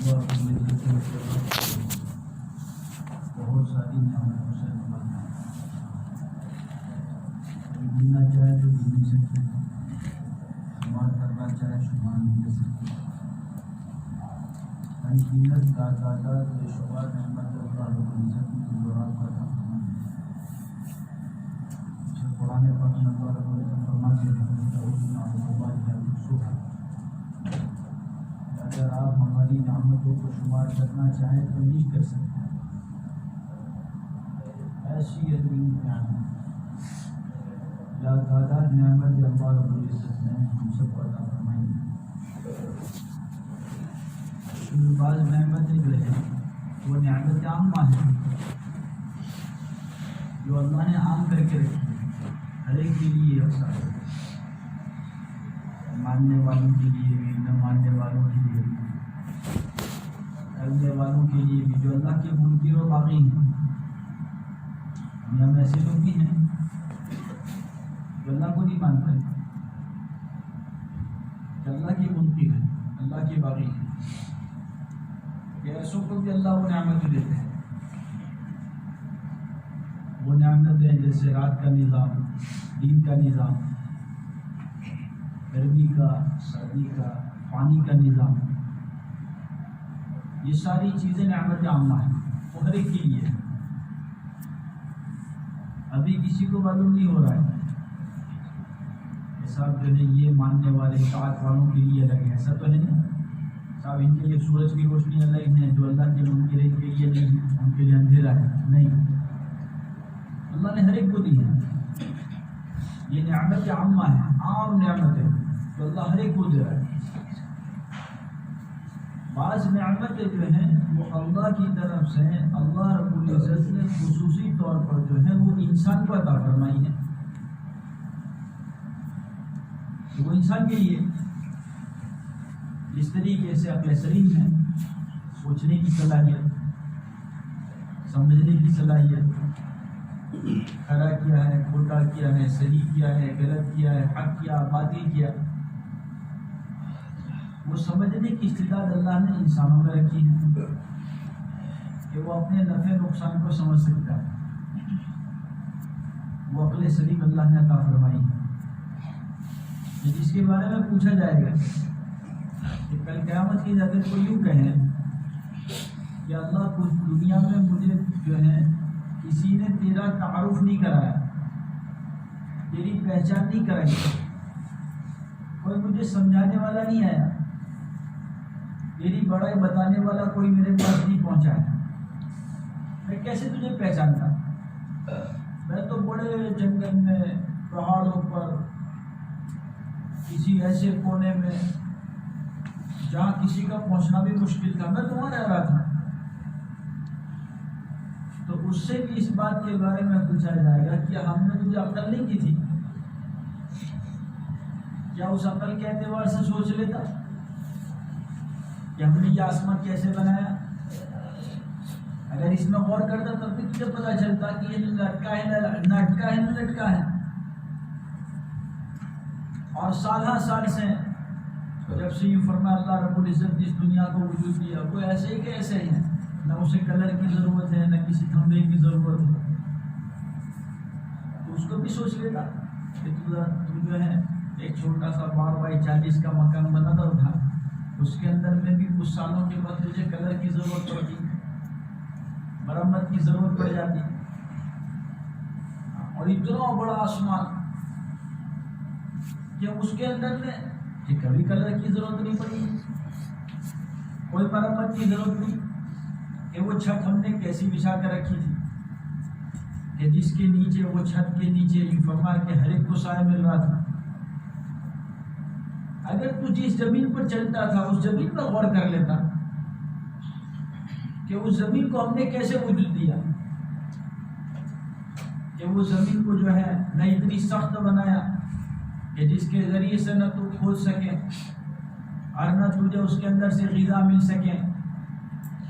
بہت ساری نعمتوں سے نوازا ہے. گننا چاہے تو گن نہیں سکتے، شمار کرنا چاہے شمار نہیں کر سکتے. انگنت کا تعداد بے شمار نعمت اللہ رب العزت کی دوران کا فرمان ہے. اسے قرآن پاک میں اللہ رب العزت فرماتے ہیں اگر آپ ہماری نعمتوں کو شمار کرنا چاہیں تو نہیں کر سکتے. ایسی عظیم نعمت یا تعداد نعمت اللہ رب العزت نے ہم سب کو عطا فرمائی ہے. بعض نعمتیں جو ہیں وہ نعمت عامہ ہیں جو اللہ نے عام کر کے رکھی ہے، ہر ایک کے لیے یکساں ہے، ماننے والوں کے لیے بھی، نہ ماننے والوں کے لیے بھی، کرنے والوں کے لیے بھی، جو اللہ کے منکر و باغی ہیں. دنیا میں ایسے لوگ بھی ہیں جو اللہ کو نہیں مانتے، کہ اللہ کے منکر ہیں، اللہ کے باغی ہیں. ایسوں کو بھی اللہ وہ نعمت دیتے ہیں. وہ نعمتیں جیسے رات کا نظام، دن کا نظام، گرمی کا، سردی کا، پانی کا نظام، یہ ساری چیزیں نعمت عامہ ہیں، وہ ہر ایک کے لیے ہے. ابھی کسی کو معلوم نہیں ہو رہا ہے صاحب جو ہے یہ ماننے والے طاعت والوں کے لیے الگ ہے، ایسا تو ہے نہیں صاحب ان کے لیے سورج کی روشنی الگ ہے، جو اللہ کے منکر ان کے لیے نہیں، ان کے لیے اندھیرا ہے. نہیں، اللہ نے ہر ایک کو دی ہے. یہ نعمت عامہ ہے، عام نعمت ہے جو اللہ ہر ایک کو دے رہا ہے. بعض نعمتیں جو ہیں وہ اللہ کی طرف سے اللہ رب العزت نے خصوصی طور پر جو ہے وہ انسان کو عطا فرمائی ہے. وہ انسان کے لیے اس طریقے سے عقل سلیم ہے، سوچنے کی صلاحیت، سمجھنے کی صلاحیت، کھڑا کیا ہے، کھوٹا کیا ہے، صحیح کیا ہے، غلط کیا ہے، حق کیا، باطل کیا، وہ سمجھنے کی استعداد اللہ نے انسانوں میں رکھی ہے کہ وہ اپنے نفع نقصان کو سمجھ سکتا ہے. وہ عقل سلیم اللہ نے عطا فرمائی ہے، جس کے بارے میں پوچھا جائے گا کہ کل قیامت کی حضرت کو یوں کہیں کہ اللہ کچھ دنیا میں مجھے جو ہے کسی نے تیرا تعارف نہیں کرایا، تیری پہچان نہیں کرائی، کوئی مجھے سمجھانے والا نہیں آیا، تیری بڑائی بتانے والا کوئی میرے پاس نہیں پہنچا ہے، میں کیسے تجھے پہچانتا؟ میں تو بڑے جنگل میں، پہاڑوں پر، کسی ایسے کونے میں جہاں کسی کا پہنچنا بھی مشکل تھا، میں تو وہاں رہ رہا تھا. تو اس سے بھی اس بات کے بارے میں پوچھا جائے گا کہ ہم نے تجھے عقل نہیں کی تھی کیا؟ اس عقل کے اعتبار سے سوچ لیتا کہ ہم نے یہ آسمان کیسے بنایا؟ اگر اس میں غور کرتا تب بھی تجھے پتا چلتا کہ یہ لٹکا ہے نہ اٹکا ہے نہ لٹکا ہے. اور سالہ سال سے جب سے یہ فرمایا اللہ رب العزت نے اس دنیا کو وجود دیا، وہ ایسے ہی کہ ایسے ہی ہیں، نہ اسے کلر کی ضرورت ہے نہ کسی کھمبے کی ضرورت ہے. تو اس کو بھی سوچ لیتا کہ تو جو ہے ایک چھوٹا سا 12x40 کا مکان بناتا تھا، اس کے اندر میں بھی کچھ سالوں کے بعد تجھے کلر کی ضرورت پڑتی، مرمت کی ضرورت پڑ جاتی. اور اتنا بڑا آسمان کہ اس کے اندر میں کہ کبھی کلر کی ضرورت نہیں پڑی، کوئی مرمت کی ضرورت نہیں. کہ وہ چھت ہم نے کیسی بچھا کر رکھی تھی کہ جس کے نیچے، وہ چھت کے نیچے یہ فرما کہ ہر ایک کو سایہ مل رہا تھا. اگر تو جس زمین پر چلتا تھا اس زمین پر غور کر لیتا کہ اس زمین کو ہم نے کیسے وجود دیا، کہ وہ زمین کو جو ہے نہ اتنی سخت بنایا کہ جس کے ذریعے سے نہ تو کھود سکے اور نہ تجھے اس کے اندر سے غذا مل سکے،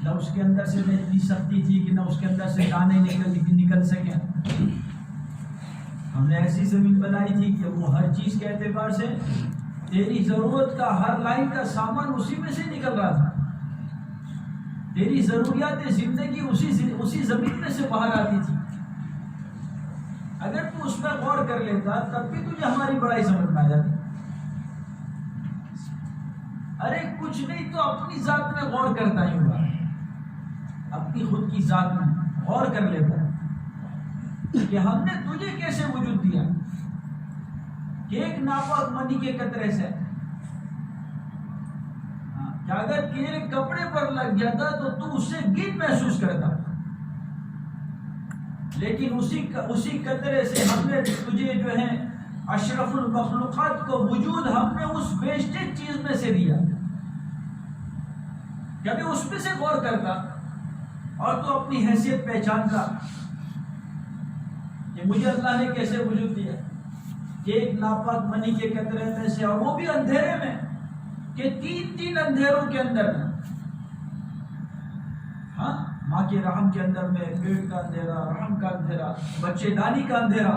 نہ اس کے اندر سے اتنی سختی تھی کہ نہ اس کے اندر سے دانے نکل سکے. ہم نے ایسی زمین بنائی تھی کہ وہ ہر چیز کے اعتبار سے تیری ضرورت کا ہر لائن کا سامان اسی میں سے نکل رہا تھا. تیری ضروریات زندگی اسی زمین میں سے باہر آتی تھی. اگر تو اس میں غور کر لیتا تب بھی تجھے ہماری بڑائی سمجھ میں آ جاتی. ارے کچھ نہیں تو اپنی ذات میں غور کرتا ہی ہوگا, اپنی خود کی ذات میں غور کر لیتا کہ ہم نے تجھے کیسے وجود دیا کہ ایک ناپاک منی کے قطرے سے کہ اگر تیرے کپڑے پر لگ گیا تھا تو اس سے گیٹ محسوس کرتا, لیکن اسی قطرے سے ہم نے تجھے جو ہے اشرف المخلوقات کو وجود ہم نے اس ویسٹیج چیز میں سے دیا. کبھی اس میں سے غور کرتا اور تو اپنی حیثیت پہچانتا کہ مجھے اللہ نے کیسے وجود دیا کہ ایک ناپاک منی کے قطرے میں سے, اور وہ بھی اندھیرے میں کہ 3 اندھیروں کے اندر میں, ہاں ماں کے رحم کے اندر میں پیٹ کا اندھیرا, رحم کا اندھیرا, بچے دانی کا اندھیرا,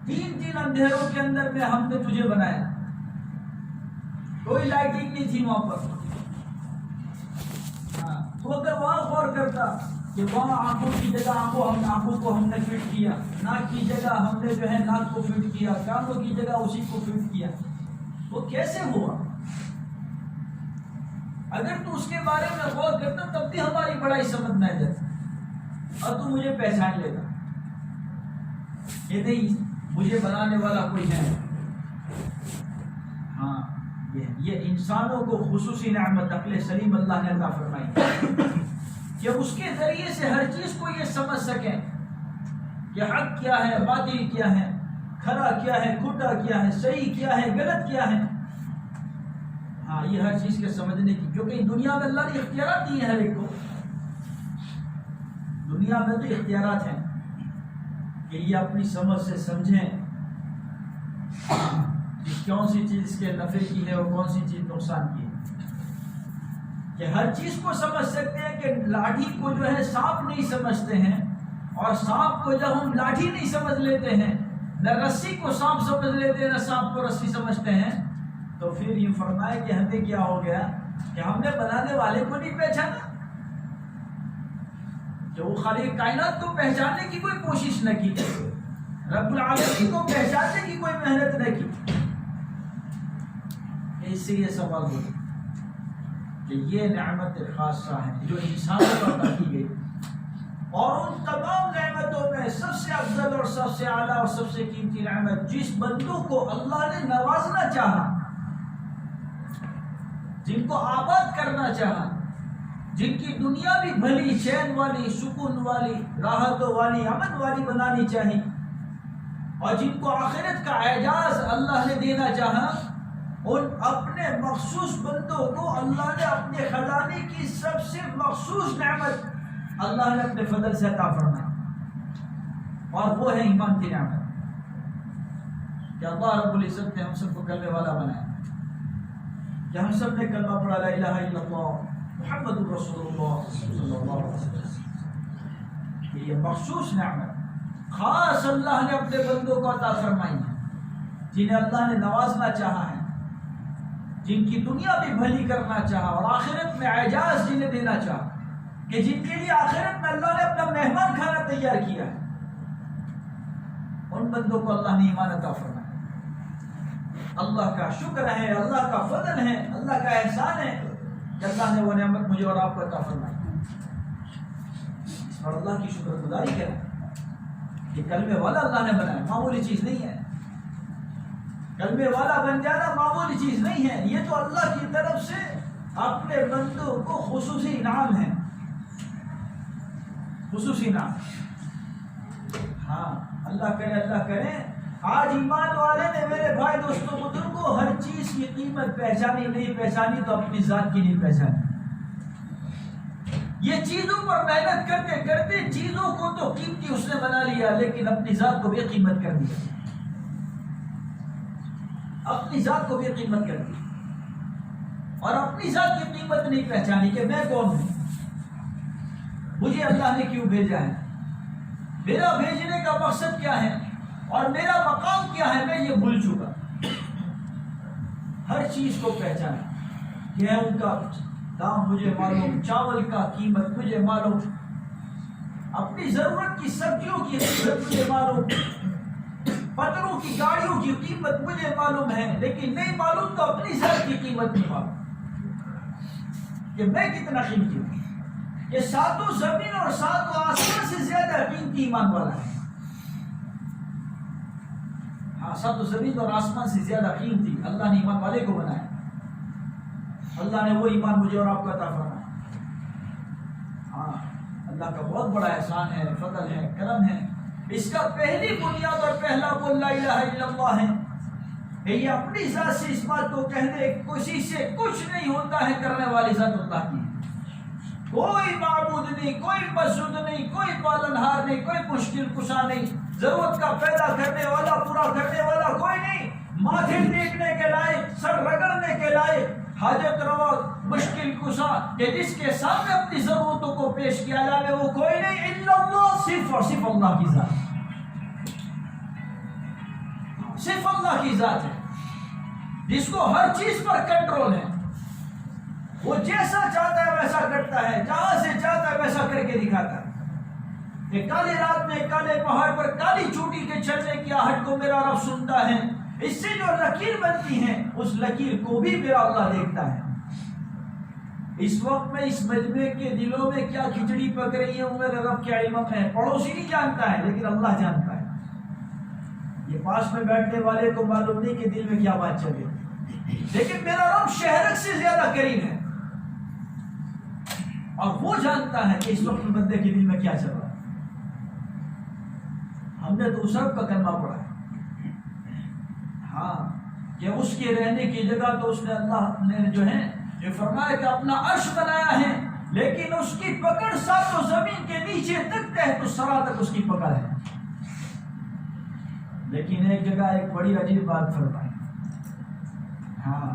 3 اندھیروں کے اندر میں ہم نے تجھے بنایا. کوئی لائٹنگ نہیں تھی وہاں پر. تو اگر وہاں غور کرتا کہ وہاں آنکھوں کی جگہ آنکھوں کو ہم نے فٹ کیا, ناک کی جگہ ہم نے جو ہے ناک کو فٹ کیا, کانوں کی جگہ اسی کو فٹ کیا, وہ کیسے ہوا؟ اگر تو اس کے بارے میں غور کرتا تب بھی ہماری بڑائی سمجھ میں آ جاتی, اور تو مجھے پہچان لیتا کہ نہیں مجھے بنانے والا کوئی ہے. ہاں یہ انسانوں کو خصوصی نعمت عقل سلیم اللہ نے عطا فرمائی کہ اس کے ذریعے سے ہر چیز کو یہ سمجھ سکیں کہ حق کیا ہے, باطل کیا ہے, کھرا کیا ہے, کھوٹا کیا ہے, صحیح کیا ہے, غلط کیا ہے. ہاں یہ ہر چیز کے سمجھنے کی, کیونکہ دنیا میں اللہ نے اختیارات دیے ہیں ہر ایک کو. دنیا میں تو اختیارات ہیں کہ یہ اپنی سمجھ سے سمجھیں کہ کون سی چیز اس کے نفع کی ہے اور کون سی چیز نقصان کی ہے. کہ ہر چیز کو سمجھ سکتے ہیں کہ لاٹھی کو جو ہے سانپ نہیں سمجھتے ہیں, اور سانپ کو جب ہم لاٹھی نہیں سمجھ لیتے ہیں, نہ رسی کو سانپ سمجھ لیتے ہیں نہ سانپ کو رسی سمجھتے ہیں, تو پھر یہ فرمائے کہ ہمیں کیا ہو گیا کہ ہم نے بنانے والے کو نہیں پہچانا, کہ وہ خالق کائنات کو پہچاننے کی کوئی کوشش نہ کی, رب العالمین کو پہچاننے کی کوئی محنت نہ کی. اس سے یہ سوال ہو کہ یہ نعمت خاصہ ہے جو انسانوں کو عطا کی گئی, اور ان تمام نعمتوں میں سب سے افضل اور سب سے اعلیٰ اور سب سے قیمتی نعمت جس بندوں کو اللہ نے نوازنا چاہا, جن کو آباد کرنا چاہا, جن کی دنیا بھی بھلی, چین والی, سکون والی, راحتوں والی, امن والی بنانی چاہی, اور جن کو آخرت کا اعجاز اللہ نے دینا چاہا, ان اپنے مخصوص بندوں کو اللہ نے اپنے خزانے کی سب سے مخصوص نعمت اللہ نے اپنے فضل سے عطا فرمائی, اور وہ ہے ایمان کی نعمت. کہ اللہ رب العزت نے ہم سب کو کلمے والا بنایا, کہ ہم سب نے کلمہ پڑھا لا الہ الا اللہ محمد رسول اللہ صلی اللہ علیہ وسلم. یہ مخصوص نعمت خاص اللہ نے اپنے بندوں کو عطا فرمائی ہے, جنہیں اللہ نے نوازنا چاہا ہے, جن کی دنیا بھی بھلی کرنا چاہا اور آخرت میں اعجاز جنہیں دینا چاہا, کہ جن کے لیے آخرت میں اللہ نے اپنا مہمان کھانا تیار کیا ہے, ان بندوں کو اللہ نے ایمان عطا فرمایا. اللہ کا شکر ہے, اللہ کا فضل ہے, اللہ کا احسان ہے کہ اللہ نے وہ نعمت مجھے اور آپ کو عطا فرمائی. اور اللہ کی شکر گزاری کریں. یہ کلمے والا اللہ نے بنایا, معمولی چیز نہیں ہے. کلمے والا بن جانا معمولی چیز نہیں ہے, یہ تو اللہ کی طرف سے اپنے بندوں کو خصوصی انعام ہے, خصوصی انعام. ہاں اللہ کرے آج ایمان والے نے میرے بھائی دوستوں بزرگوں ہر چیز کی قیمت پہچانی, نہیں پہچانی تو اپنی ذات کی نہیں پہچانی. یہ چیزوں پر محنت کرتے کرتے چیزوں کو تو قیمتی اس نے بنا لیا, لیکن اپنی ذات کو بھی قیمت کر دیا, اپنی ذات کو بھی قیمت کر دی, اور اپنی ذات کی قیمت نہیں پہچانی کہ میں کون ہوں, مجھے اللہ نے کیوں بھیجا ہے, میرا بھیجنے کا مقصد کیا ہے, اور میرا مقام کیا ہے, میں یہ بھول چکا. ہر چیز کو پہچانا کہ ان کا دام مجھے معلوم، چاول کا قیمت مجھے معلوم، اپنی ضرورت کی سبزیوں کی قیمت مجھے معلوم، پتروں کی گاڑیوں کی قیمت مجھے معلوم ہے، لیکن نہیں معلوم تو اپنی ذات کی قیمت نہیں معلوم کہ میں کتنا قیمتی ہوں۔ یہ ساتوں زمین اور ساتوں آسمان سے زیادہ قیمتی ایمان والا ہے۔ ہاں، ساتوں زمین اور آسمان سے زیادہ قیمتی اللہ نے ایمان والے کو بنایا۔ اللہ نے وہ ایمان مجھے اور آپ کو عطا فرمایا۔ ہاں، اللہ کا بہت بڑا احسان ہے، فضل ہے، کرم ہے۔ اس کا پہلی بنیاد اور پہلا بول لا الہ الا اللہ ہے۔ یہ اپنی ذات سے اس بات کو کہہ دے، کسی سے کچھ نہیں ہوتا ہے، کرنے والی ذات اللہ کی ہے۔ کوئی معبود نہیں، کوئی مسجود نہیں، کوئی پالنہار نہیں، کوئی مشکل کشا نہیں، ضرورت کا پیدا کرنے والا، پورا کرنے والا کوئی نہیں، ماتھے ٹیکنے کے لائق، سر رگڑنے کے لائق، حاجت روا، مشکل کشا کہ جس کے سامنے اپنی ضرورتوں کو پیش کیا جائے وہ کوئی نہیں الا اللہ، صرف اور صرف اللہ کی ذات، صرف اللہ کی ذات ہے جس کو ہر چیز پر کنٹرول ہے۔ وہ جیسا چاہتا ہے ویسا کرتا ہے، جہاں سے چاہتا ہے ویسا کر کے دکھاتا ہے۔ ایک کالی رات میں کالے پہاڑ پر کالی چوٹی کے چلنے کی آہٹ کو میرا رب سنتا ہے، اس سے جو لکیر بنتی ہے اس لکیر کو بھی میرا اللہ دیکھتا ہے۔ اس وقت میں اس مجمع کے دلوں میں کیا کھچڑی پک رہی ہے وہ میرے رب کے علم ہے، پڑوسی نہیں جانتا ہے لیکن اللہ جانتا ہے۔ یہ پاس میں بیٹھنے والے کو معلوم نہیں کہ دل میں کیا بات چلے، لیکن میرا رب شہرک سے زیادہ قریب ہے اور وہ جانتا ہے کہ اس وقت بندے کے دل میں کیا چل رہا ہے۔ ہم نے تو اس رب کا کلمہ پڑھا ہے، ہاں، کہ اس کے رہنے کی جگہ تو اس نے اللہ نے جو ہے یہ فرمایا کہ اپنا عرش بنایا ہے، لیکن اس کی پکڑ ساتوں زمین کے نیچے تک تحت الثری تک اس کی پکڑ ہے۔ لیکن ایک جگہ ایک بڑی عجیب بات فرمائی، ہاں،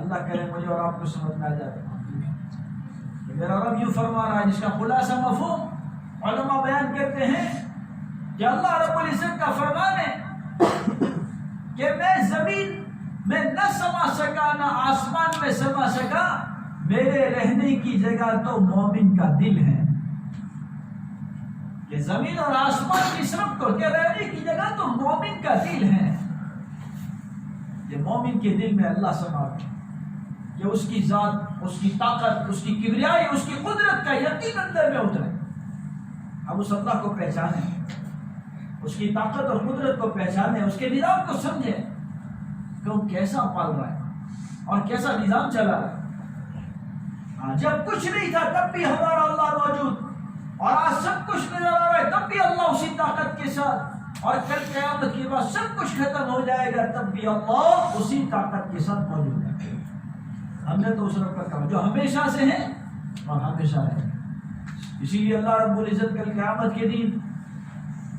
اللہ کرے مجھے اور آپ کو سمجھ میں آ جائے۔ میرا رب یوں فرما رہا ہے جس کا خلاصہ مفہوم علماء بیان کرتے ہیں کہ اللہ رب العزت کا فرمان ہے کہ میں زمین میں نہ سما سکا نہ آسمان میں سما سکا، میرے رہنے کی جگہ تو مومن کا دل ہے۔ کہ زمین اور آسمان کی سب کو کہ رہنے کی جگہ تو مومن کا دل ہے۔ کہ مومن کے دل میں اللہ سما کہ اس کی ذات، اس کی طاقت، اس کی کبریائی، اس کی قدرت کا یقین اندر میں اترے۔ ہم اس اللہ کو پہچانیں، اس کی طاقت اور قدرت کو پہچانیں، اس کے نظام کو سمجھیں کہ وہ کیسا پال رہا ہے اور کیسا نظام چلا رہا ہے۔ جب کچھ نہیں تھا تب بھی ہمارا اللہ موجود، اور آج سب کچھ نظر آ رہا ہے تب بھی اللہ اسی طاقت کے ساتھ، اور کل قیامت کے بعد سب کچھ ختم ہو جائے گا تب بھی اللہ اسی طاقت کے ساتھ موجود ہے۔ ہم نے تو اس رب کا کہا جو ہمیشہ سے ہے اور ہمیشہ ہے۔ اسی لیے اللہ رب العزت کل قیامت کے دن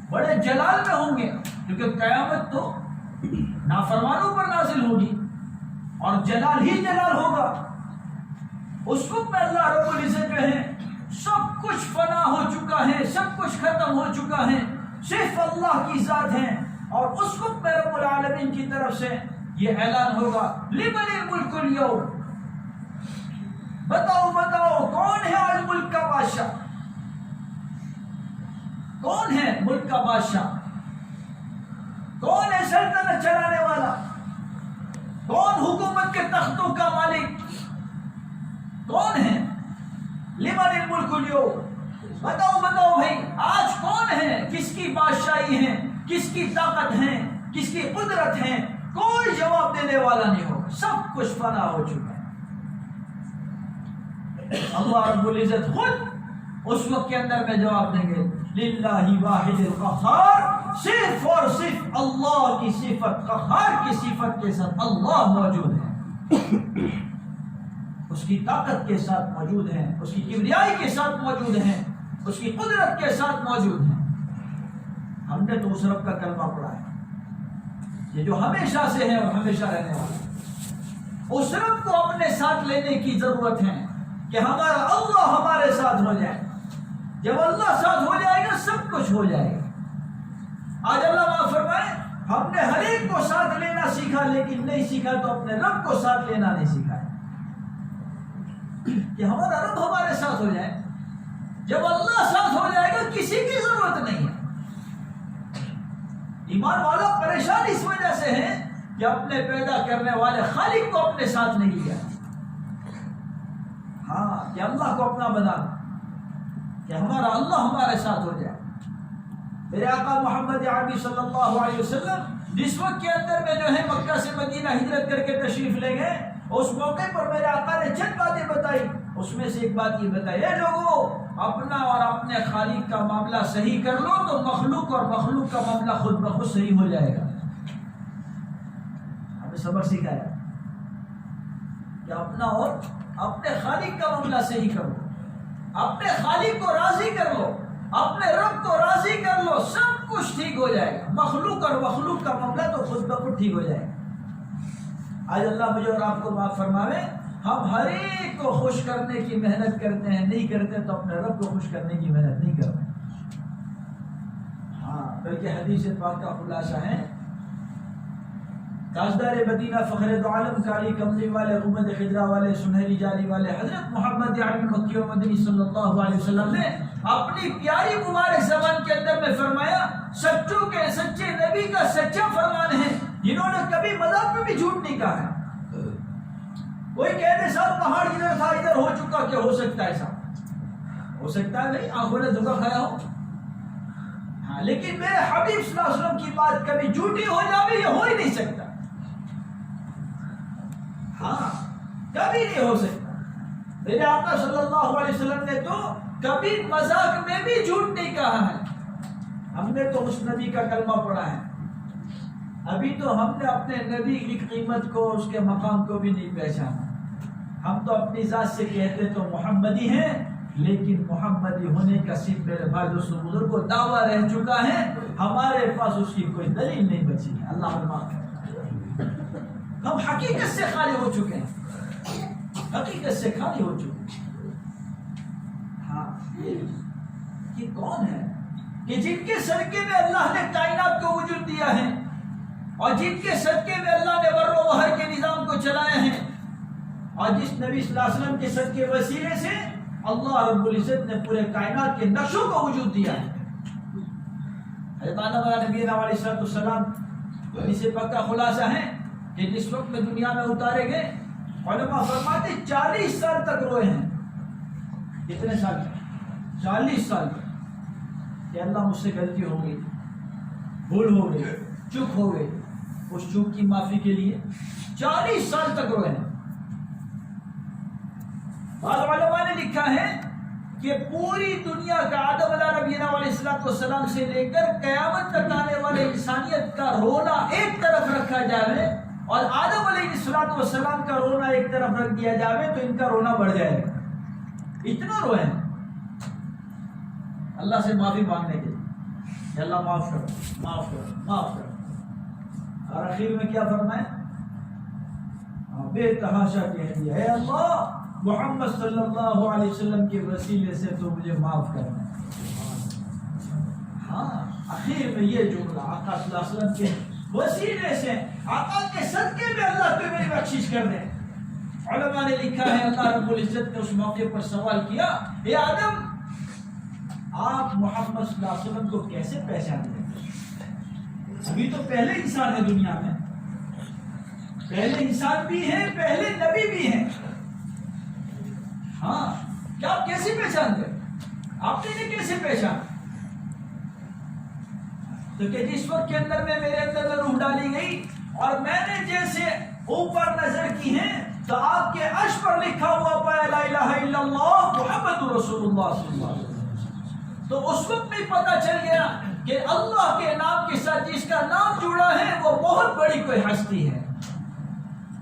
بڑے جلال میں ہوں گے، کیونکہ قیامت تو نافرمانوں پر نازل ہوگی اور جلال ہی جلال ہوگا۔ اس وقت میں اللہ رب العزت جو ہے سب کچھ فنا ہو چکا ہے، سب کچھ ختم ہو چکا ہے، صرف اللہ کی ذات ہے، اور اس وقت میں رب العالمین کی طرف سے یہ اعلان ہوگا لمن الملک اليوم، بتاؤ بتاؤ کون ہے آج ملک کا بادشاہ، کون ہے ملک کا بادشاہ، کون ہے سلطنت چلانے والا، کون حکومت کے تختوں کا مالک، کون ہے؟ لمن الملک اليوم، بتاؤ بتاؤ بھائی آج کون ہے، کس کی بادشاہی ہے، کس کی طاقت ہے، کس کی قدرت ہے؟ کوئی جواب دینے والا نہیں ہوگا، سب کچھ فنا ہو چکا ہے۔ اللہ رب العزت خود اس وقت کے اندر میں جواب دیں گے للہ واحد القہار، صرف اور صرف اللہ کی صفت، قہار کی صفت کے ساتھ اللہ موجود ہے، اس کی طاقت کے ساتھ موجود ہیں، اس کی کبریائی کے ساتھ موجود ہیں، اس کی قدرت کے ساتھ موجود ہیں۔ ہم نے تو اس رب کا کلمہ پڑھا ہے یہ جو ہمیشہ سے ہے اور ہمیشہ رہنے والا ہے۔ اس رب کو اپنے ساتھ لینے کی ضرورت ہے کہ ہمارا اللہ ہمارے ساتھ ہو جائے۔ جب اللہ ساتھ ہو جائے گا سب کچھ ہو جائے گا۔ آج اللہ معاف فرمائے ہم نے ہر ایک کو ساتھ لینا سیکھا، لیکن نہیں سیکھا تو اپنے رب کو ساتھ لینا نہیں سیکھا ہے۔ کہ ہمارا رب ہمارے ساتھ ہو جائے. جب اللہ ساتھ ہو جائے گا کسی کی ضرورت نہیں ہے. ایمان والا پریشان اس وجہ سے ہے کہ اپنے پیدا کرنے والے خالق کو اپنے ساتھ نہیں لیا. ہاں کہ اللہ کو اپنا بنا کہ ہمارا اللہ ہمارے ساتھ ہو جائے. میرے آقا محمد عربی صلی اللہ علیہ وسلم جس وقت کے اندر میں جو ہے مکہ سے مدینہ ہجرت کر کے تشریف لے گئے, اس موقع پر میرے آقا نے چند باتیں بتائی. اس میں سے ایک بات یہ بتائی, اے لوگوں اپنا اور اپنے خالق کا معاملہ صحیح کر لو تو مخلوق اور مخلوق کا معاملہ خود بخود صحیح ہو جائے گا. ہمیں سبق سکھایا کہ اپنا اور اپنے خالق کا معاملہ صحیح کرو, اپنے خالق کو راضی کر لو, اپنے رب کو راضی کر لو, سب کچھ ٹھیک ہو جائے گا. مخلوق اور مخلوق کا معاملہ تو خود بخود ٹھیک ہو جائے گا. آج اللہ مجھے اور آپ کو معاف فرماوے, ہم ہر ایک کو خوش کرنے کی محنت کرتے ہیں, نہیں کرتے تو اپنے رب کو خوش کرنے کی محنت نہیں کرتے. ہاں بلکہ حدیث پاک کا خلاصہ ہے, تاجدار مدینہ فخر دو عالم کالی کملی والے رومد خضرا والے سنہری جالی والے حضرت محمد عربی مکی و مدنی صلی اللہ علیہ وسلم نے اپنی پیاری مبارک زبان کے اندر میں فرمایا, سچوں کے سچے نبی کا سچا فرمان ہے جنہوں نے کبھی مذاق میں بھی جھوٹ نہیں کہا ہے. کوئی کہتے صاحب پہاڑ ادھر تھا ادھر ہو چکا, کیا ہو سکتا ہے ایسا؟ ہو سکتا ہے نہیں, آنکھوں نے دھوکا کھایا ہو. ہاں لیکن میرے حبیب صلی اللہ علیہ وسلم کی بات کبھی جھوٹی ہو جاوے یہ ہو ہی نہیں سکتا. ہاں کبھی نہیں ہو سکتا. میرے آقا صلی اللہ علیہ وسلم نے تو کبھی مذاق میں بھی جھوٹ نہیں کہا ہے. ہم نے تو اس نبی کا کلمہ پڑھا ہے, ابھی تو ہم نے اپنے نبی کی قیمت کو اس کے مقام کو بھی نہیں پہچانا. ہم تو اپنی ذات سے کہتے تو محمدی ہیں, لیکن محمدی ہونے کا صرف میرے بھائی دوستوں بزرگوں دعویٰ رہ چکا ہے, ہمارے پاس اس کی کوئی دلیل نہیں بچی ہے. اللہ معاف کرے, ہم حقیقت سے خالی ہو چکے ہیں, حقیقت سے خالی ہو چکے ہیں. ہاں یہ کون ہے کہ جن کے صدقے میں اللہ نے کائنات کو وجود دیا ہے, اور جن کے صدقے میں اللہ نے بر و بحر کے نظام کو چلایا ہے, اور جس نبی صلی اللہ علیہ وسلم کے صدقے وسیلے سے اللہ رب العزت نے پورے کائنات کے نقشوں کو وجود دیا ہے. حضرت آدم علیہ نبی علیہ السلام اس سے پکا خلاصہ ہے کہ جس وقت میں دنیا میں اتارے گئے, علماء فرماتے 40 سال تک روئے ہیں. کتنے سال؟ 40 سال تک کہ اللہ مجھ سے غلطی ہو گئی, بھول ہو گئی, چپ ہو گئے. اس چوک کی معافی کے لیے 40 سال تک روئے ہیں. بعض علماء نے لکھا ہے کہ پوری دنیا کا آدم علیہ نبینا علیہ السلام سے لے کر قیامت تک آنے والے انسانیت کا رونا ایک طرف رکھا جائے اور آدم علیہ السلام کا رونا ایک طرف رکھ دیا جائے تو ان کا رونا بڑھ جائے گا. اتنا روئے ہیں اللہ سے معافی مانگنے کے لیے, اللہ معاف کرو, معاف کرو, معاف کرو. اور اخیر میں کیا فرمائے؟ بے تحاشا کہہ دیا, اے اللہ محمد صلی اللہ علیہ وسلم کے وسیلے سے تو مجھے معاف کرنا. ہاں اخیر میں یہ جملہ آقا صلی اللہ علیہ وسلم کے وسیلے سے, آقا کے صدقے میں اللہ تو میری بخشش کر دے. علماء نے لکھا ہے اللہ رب العزت نے اس موقع پر سوال کیا, اے آدم آپ محمد صلی اللہ علیہ وسلم کو کیسے پہچانتے ہیں؟ ابھی تو پہلے انسان ہے دنیا میں, پہلے انسان بھی ہیں, پہلے نبی بھی ہیں. ہاں کیا آپ کیسے پہچانتے؟ آپ نے کیسے پہچانا؟ تو کہ جس وقت کے اندر میں میرے اندر میں روح ڈالی گئی اور میں نے جیسے اوپر نظر کی ہے تو آپ کے عرش پر لکھا ہوا پایا لا الہ الا اللہ محمد رسول اللہ صلی اللہ علیہ وسلم. تو اس وقت میں پتہ چل گیا کہ اللہ کے نام کے ساتھ جس کا نام جڑا ہے وہ بہت بڑی کوئی ہستی ہے.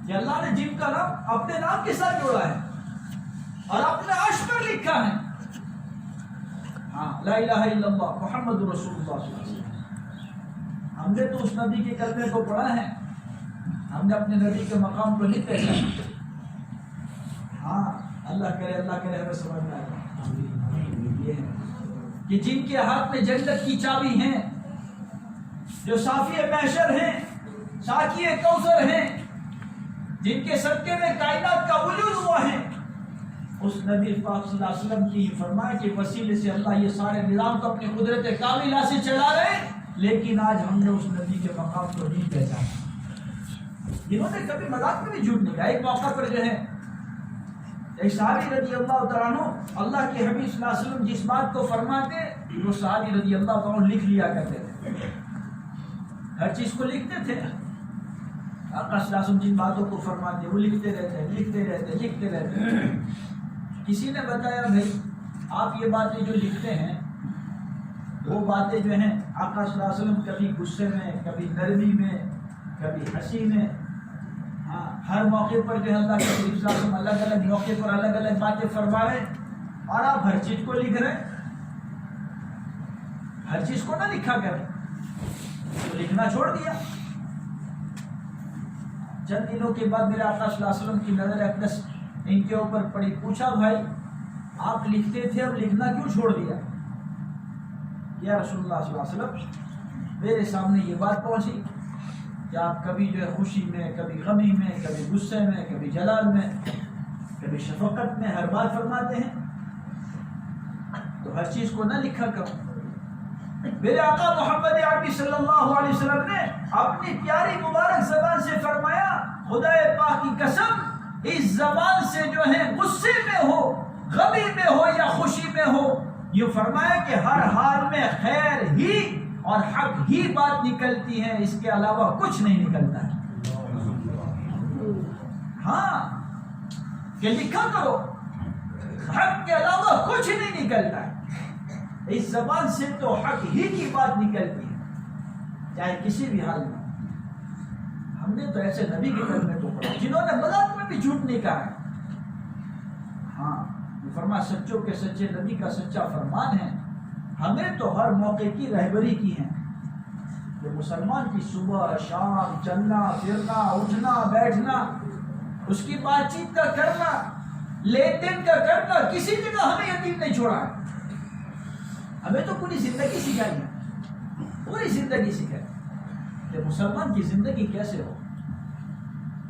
کہ اللہ نے جن کا نام اپنے نام کے ساتھ جوڑا ہے اور اپنے عرش پر لکھا ہے, ہاں لا الہ الا اللہ محمد رسول اللہ صلی اللہ علیہ وسلم. ہم نے تو اس نبی کے کلمے کو پڑھا ہے, ہم نے اپنے نبی کے مقام کو نہیں پہچانا. ہاں اللہ کرے ہمیں سمجھ میں آئے یہ ہے کہ جن کے ہاتھ میں جنت کی چابی ہیں, جو صافی محشر ہیں, ساقی کوثر ہیں, جن کے صدقے میں کائنات کا وجود ہوا ہے, اس نبی پاک صلی اللہ علیہ وسلم کی فرمایا کہ وسیلے سے اللہ یہ سارے نظام تو اپنی قدرت کاملہ سے چلا رہے ہیں، لیکن آج ہم نے اس نبی کے مقام کو نہیں پہچانا۔ انہوں نے کبھی مذاق میں بھی جھوٹ نہیں کہا۔ ایک موقع پر جو ہے ایک صحابی رضی اللہ تعالیٰ عنہ اللہ کے حبیب صلی اللہ علیہ وسلم جس بات کو فرماتے وہ صحابی رضی اللہ تعالیٰ عنہ لکھ لیا کرتے تھے، ہر چیز کو لکھتے تھے۔ آقا صلی اللہ علیہ وسلم جن باتوں کو فرماتے وہ لکھتے رہتے کسی نے بتایا بھائی آپ یہ باتیں جو لکھتے ہیں وہ باتیں جو ہیں آقا صلی اللہ علیہ وسلم کبھی غصے میں، کبھی نرمی میں، کبھی ہنسی میں، ہاں ہر موقع پر جو ہے اللہ کے حبیب صلی اللہ علیہ وسلم الگ الگ موقع پر الگ الگ باتیں فرما رہے ہیں، اور آپ ہر چیز کو لکھ رہے ہیں۔ ہر چیز کو نہ لکھا کریں، تو لکھنا چھوڑ دیا۔ چند دنوں کے بعد میرے آقا صلی اللہ علیہ وسلم کی نظر اقدس ان کے اوپر پڑی، پوچھا بھائی آپ لکھتے تھے اب لکھنا کیوں چھوڑ دیا؟ یا رسول اللہ صلی اللہ علیہ وسلم میرے سامنے یہ بات پہنچی کہ آپ کبھی جو ہے خوشی میں، کبھی غمی میں، کبھی غصے میں، کبھی جلال میں، کبھی شفقت میں ہر بات فرماتے ہیں، تو ہر چیز کو نہ لکھا کرو۔ میرے آقا محمد عربی صلی اللہ علیہ وسلم نے اپنی پیاری مبارک زبان سے فرمایا خدا پاک کی قسم اس زبان سے جو ہے غصے میں ہو، غمی میں ہو یا خوشی میں ہو، یہ فرمایا کہ ہر حال میں خیر ہی اور حق ہی بات نکلتی ہے، اس کے علاوہ کچھ نہیں نکلتا ہے۔ ہاں کہ لکھا کرو حق کے علاوہ کچھ نہیں نکلتا ہے، اس زبان سے تو حق ہی کی بات نکلتی ہے چاہے کسی بھی حال میں۔ ہم نے تو ایسے نبی کے کلمے کو پڑھا جنہوں نے مذاق میں بھی جھوٹ نہیں کہا ہے۔ ہاں یہ فرمان سچوں کے سچے نبی کا سچا فرمان ہے۔ ہمیں تو ہر موقع کی رہبری کی ہے کہ مسلمان کی صبح شام چلنا پھرنا اٹھنا بیٹھنا، اس کی بات چیت کا کرنا، لین دین کا کرنا، کسی جگہ ہمیں یتیم نہیں چھوڑا ہے۔ ہمیں تو پوری زندگی سکھائی ہے، پوری زندگی سکھائی کہ مسلمان کی زندگی کیسے ہو۔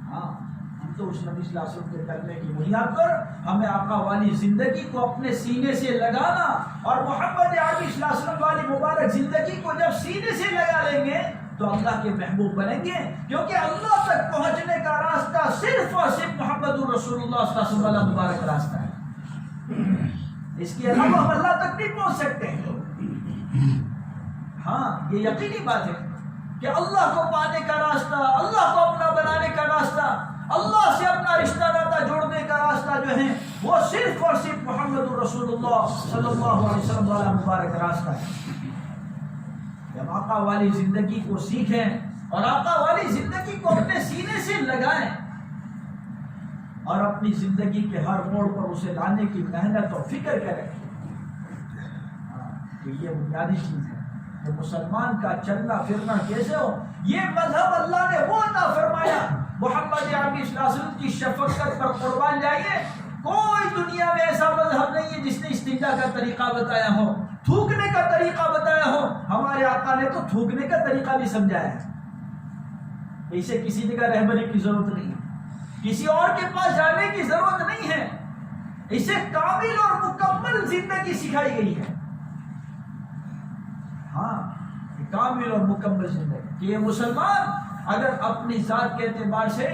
ہاں ہم تو اس نبی صلی اللہ علیہ وسلم کے کلمے کی بنیاد پر ہمیں آقا والی زندگی کو اپنے سینے سے لگانا، اور محمد عربی صلی اللہ علیہ وسلم والی مبارک زندگی کو جب سینے سے لگا لیں گے تو اللہ کے محبوب بنیں گے، کیونکہ اللہ تک پہنچنے کا راستہ صرف اور صرف محمد الرسول اللہ صلی اللہ علیہ وسلم والا مبارک راستہ ہے۔ اس کے علاوہ ہم اللہ تک نہیں پہنچ سکتے ہیں۔ ہاں یہ یقینی بات ہے کہ اللہ کو پانے کا راستہ، اللہ کو اپنا بنانے کا راستہ، اللہ سے اپنا رشتہ ناطہ جوڑنے کا راستہ جو ہے وہ صرف اور صرف محمد الرسول اللہ صلی اللہ علیہ وسلم والا مبارک راستہ ہے۔ جب آقا والی زندگی کو سیکھیں اور آقا والی زندگی کو اپنے سینے سے لگائیں اور اپنی زندگی کے ہر موڑ پر اسے لانے کی محنت اور فکر کریں، کہ یہ بنیادی چیز ہے کہ مسلمان کا چلنا پھرنا کیسے ہو۔ یہ مذہب اللہ نے وہ عطا فرمایا، محمد عربی صلی اللہ علیہ وسلم کی شفقت پر قربان جائیے، کوئی دنیا میں ایسا مذہب نہیں ہے جس نے استنجا کا طریقہ بتایا ہو، تھوکنے کا طریقہ بتایا ہو۔ ہمارے آقا نے تو تھوکنے کا طریقہ بھی سمجھایا ہے۔ اسے کسی جگہ رہبری کی ضرورت نہیں ہے، کسی اور کے پاس جانے کی ضرورت نہیں ہے، اسے کامل اور مکمل زندگی سکھائی گئی ہے۔ ہاں کامل اور مکمل زندگی کہ یہ مسلمان اگر اپنی ذات کے اعتبار سے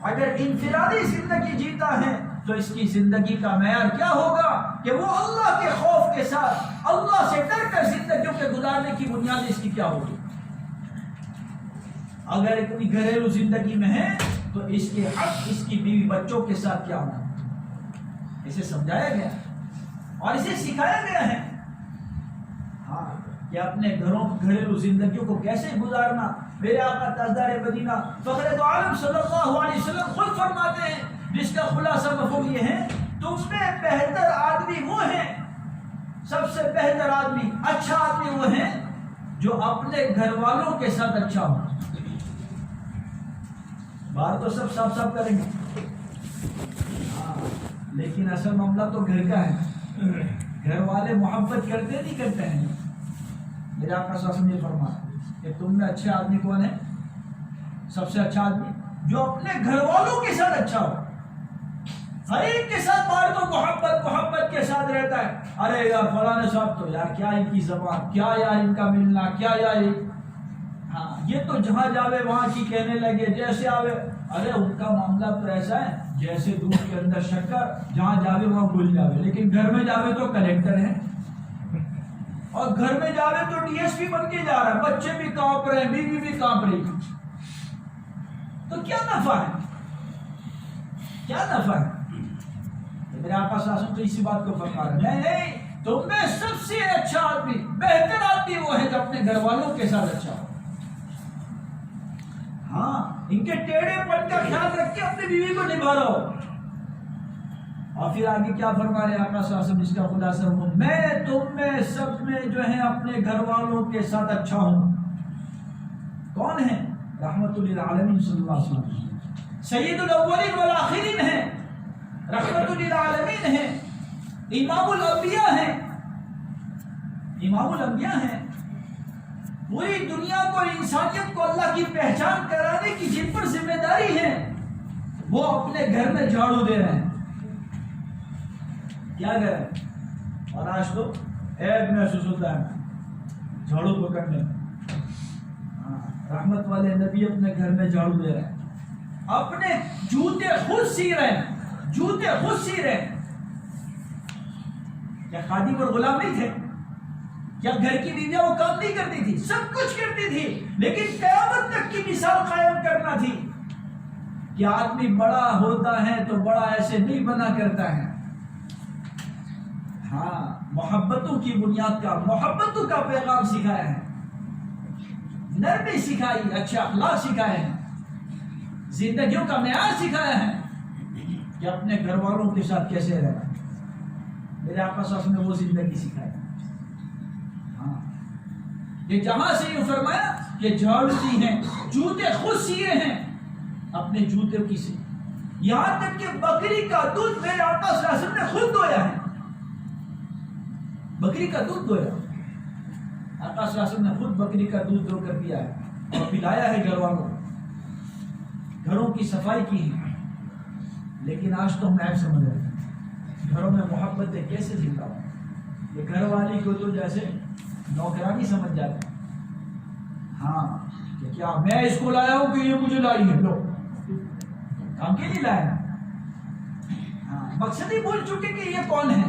اگر انفرادی زندگی جیتا ہے تو اس کی زندگی کا معیار کیا ہوگا کہ وہ اللہ کے خوف کے ساتھ اللہ سے ڈر کر زندگیوں کے گزارنے کی بنیاد اس کی کیا ہوگی۔ اگر اتنی گھریلو زندگی میں ہے تو اس کے حق اس کی بیوی بچوں کے ساتھ کیا ہوگا، اسے سمجھایا گیا اور اسے سکھایا گیا ہے ہاں کہ اپنے گھریلو زندگیوں کو کیسے گزارنا۔ میرے آقا تاجدار مدینہ فخر دو عالم صلی اللہ علیہ وسلم خود فرماتے ہیں، جس کا خلاصہ مفہوم یہ ہے، تم میں بہتر آدمی وہ ہیں، سب سے بہتر آدمی، اچھا آدمی وہ ہیں جو اپنے گھر والوں کے ساتھ اچھا ہو۔ بات تو سب صاف صاف کریں گے لیکن اصل معاملہ تو گھر کا ہے۔ گھر والے محبت کرتے نہیں کرتے ہیں۔ میرے آقا صلی اللہ علیہ وسلم نے فرمایا کہ تم میں اچھے آدمی کون ہے؟ سب سے اچھا آدمی جو اپنے گھر والوں کے ساتھ اچھا ہو۔ ہر ایک کے ساتھ بار تو محبت کے ساتھ رہتا ہے. ارے یار فلاں صاحب تو یار کیا ان کی زبان، کیا یار ان کا ملنا، کیا یار ہاں یہ تو جہاں جاوے وہاں کی کہنے لگے، جیسے آوے. ارے ان کا معاملہ تو ایسا ہے جیسے دودھ کے اندر شکر، جہاں جاوے وہاں گھل جاوے. لیکن گھر میں جاوے تو کلیکٹر ہے، اور گھر میں جاوے تو ڈی ایس پی بن کے جا رہا ہے. بچے بھی کانپ رہے ہیں، بیوی بھی کانپ رہی. تو کیا نفع ہے، کیا نفع ہے؟ میرے آقا صلی اللہ علیہ وسلم تو اسی بات کو فرما رہے ہیں، نہیں تم میں سب سے اچھا آدمی، بہتر آدمی وہ ہے جو اپنے گھر والوں کے ساتھ اچھا ہو. ہاں ان کے ٹیڑھے پن کا خیال رکھ کے اپنی بیوی کو نبھا رہا ہو. اور پھر آگے کیا فرما رہے ہیں آقا صلی اللہ علیہ وسلم، جس کا خلاصہ ہوں میں تم میں سب میں جو ہے اپنے گھر والوں کے ساتھ اچھا ہوں. کون ہے؟ رحمت للعالمین صلی اللہ علیہ وسلم، سید الاولین والآخرین ہیں، رحمت للعالمین ہیں، امام الانبیاء ہیں، امام الانبیاء ہیں. پوری دنیا کو، انسانیت کو اللہ کی پہچان کرانے کی جن پر ذمہ داری ہے وہ اپنے گھر میں جھاڑو دے رہے ہیں. کیا کر رہے ہیں؟ اور آج تو عیب محسوس ہوتا ہے جھاڑو پکڑنے میں. رحمت والے نبی اپنے گھر میں جھاڑو دے رہے ہیں، اپنے جوتے خود سی رہے ہیں، جوتے خود سی رہے ہیں. کیا خادم اور غلام نہیں تھے؟ کیا گھر کی بیویاں وہ کام نہیں کرتی تھی؟ سب کچھ کرتی تھی، لیکن قیامت تک کی مثال قائم کرنا تھی کہ آدمی بڑا ہوتا ہے تو بڑا ایسے نہیں بنا کرتا ہے. ہاں محبتوں کی بنیاد کا، محبتوں کا پیغام سکھایا ہے، نرمی سکھائی، اچھے اخلاق سکھائے ہیں، زندگیوں کا معیار سکھایا ہے کہ اپنے گھر والوں کے ساتھ کیسے رہنا. میرے آقا صلی اللہ علیہ وسلم نے وہ زندگی سکھائی. ہاں یہ جہاں سے یہ فرمایا کہ جھاڑو دی ہیں، جوتے خود سیے ہیں، اپنے جوتے کی سی، یہاں تک کہ بکری کا دودھ میرے آقا صلی اللہ علیہ وسلم نے خود دھویا ہے. بکری کا دودھ دھویا، آقا صلی اللہ علیہ وسلم نے خود بکری کا دودھ دھو کر پیا ہے اور پلایا ہے گھر والوں کو، گھروں کی صفائی کی ہے. لیکن آج تو ہم عیب سمجھ رہے ہیں، گھروں میں محبت کیسے زندہ ہو. یہ گھر والی کو تو جیسے نوکرانی سمجھ جاتے ہیں. ہاں کہ کیا میں اس کو لایا ہوں کہ یہ مجھے لائی ہے، لو کام کے لیے لایا. ہاں مقصد ہی بھول چکے کہ یہ کون ہے.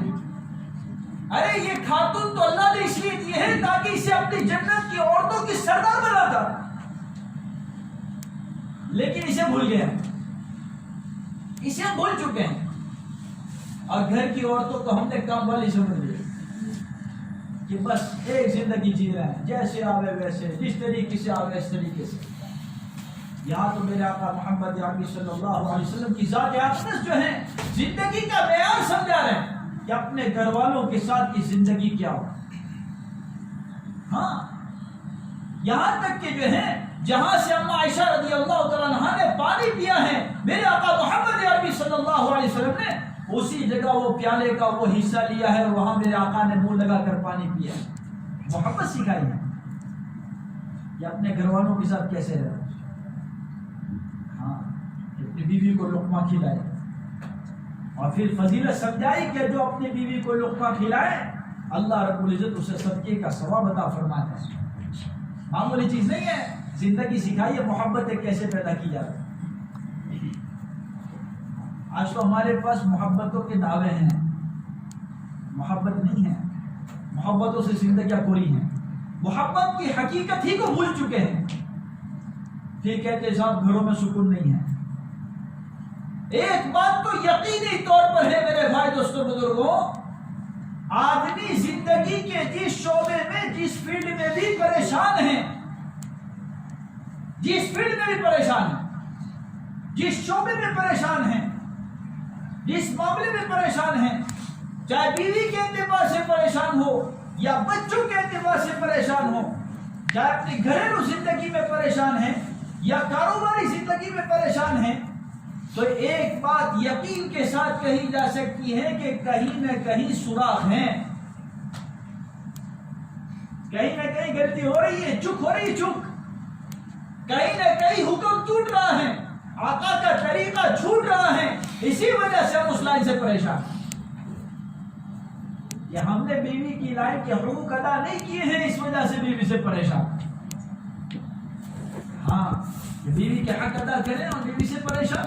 ارے یہ خاتون تو اللہ نے اس لیے دی ہے تاکہ اسے اپنی جنت کی عورتوں کی سردار بنا تھا، لیکن اسے بھول گیا، اسے ہم بھول چکے ہیں. اور گھر کی عورتوں کو ہم نے کام والی سمجھ لی کہ بس ایک زندگی جی رہے ہیں، جیسے آوے ویسے، جس طریقے سے آوے اس طریقے سے. یہاں تو میرے آقا محمد عربی صلی اللہ علیہ وسلم کی ذات اقدس جو ہے زندگی کا معیار سمجھا رہے ہیں کہ اپنے گھر والوں کے ساتھ کی زندگی کیا ہو. ہاں یہاں تک کہ جو ہے جہاں سے اما عائشہ رضی اللہ تعالیٰ عنہا نے پانی پیا ہے، میرے آقا محمد عربی صلی اللہ علیہ وسلم نے اسی جگہ وہ پیالے کا وہ حصہ لیا ہے، وہاں میرے آقا نے منہ لگا کر پانی پیا ہے. محبت سکھائی ہے کہ اپنے گھر والوں کے ساتھ کیسے رہے. ہاں اپنی بیوی کو لقمہ کھلائے، اور پھر فضیلت سمجھائی کہ جو اپنی بیوی کو لقمہ کھلائے اللہ رب العزت اسے صدقے کا ثواب عطا فرماتا ہے. معمولی چیز نہیں ہے. زندگی سکھائی ہے محبت کیسے پیدا کی جاتی. آج تو ہمارے پاس محبتوں کے دعوے ہیں، محبت نہیں ہے. محبتوں سے زندگیاں کوری ہیں، محبت کی حقیقت ہی کو بھول چکے ہیں. پھر کہتے صاحب گھروں میں سکون نہیں ہے. ایک بات تو یقینی طور پر ہے میرے بھائی دوستوں بزرگوں، آدمی زندگی کے جس شعبے میں، جس فیلڈ میں بھی پریشان ہے، جس فیلڈ میں بھی پریشان ہے، جس شعبے میں پریشان ہے، جس معاملے میں پریشان ہے، چاہے بیوی کے اعتبار سے پریشان ہو یا بچوں کے اعتبار سے پریشان ہو، چاہے اپنی گھریلو زندگی میں پریشان ہے یا کاروباری زندگی میں پریشان ہے، تو ایک بات یقین کے ساتھ کہی جا سکتی ہے کہ کہیں نہ کہیں سوراخ ہیں، کہیں نہ کہیں غلطی ہو رہی ہے، چک ہو رہی ہے، چک کہیں نہ کہیں حکم ٹوٹ رہا ہے، آقا کا طریقہ چھوٹ رہا ہے. اسی وجہ سے ہم اس لائن سے پریشان کہ ہم نے بیوی کی لائن کے حقوق ادا نہیں کیے ہیں، اس وجہ سے بیوی سے پریشان۔ ہاں بیوی کے حق ادا کریں اور بیوی سے پریشان،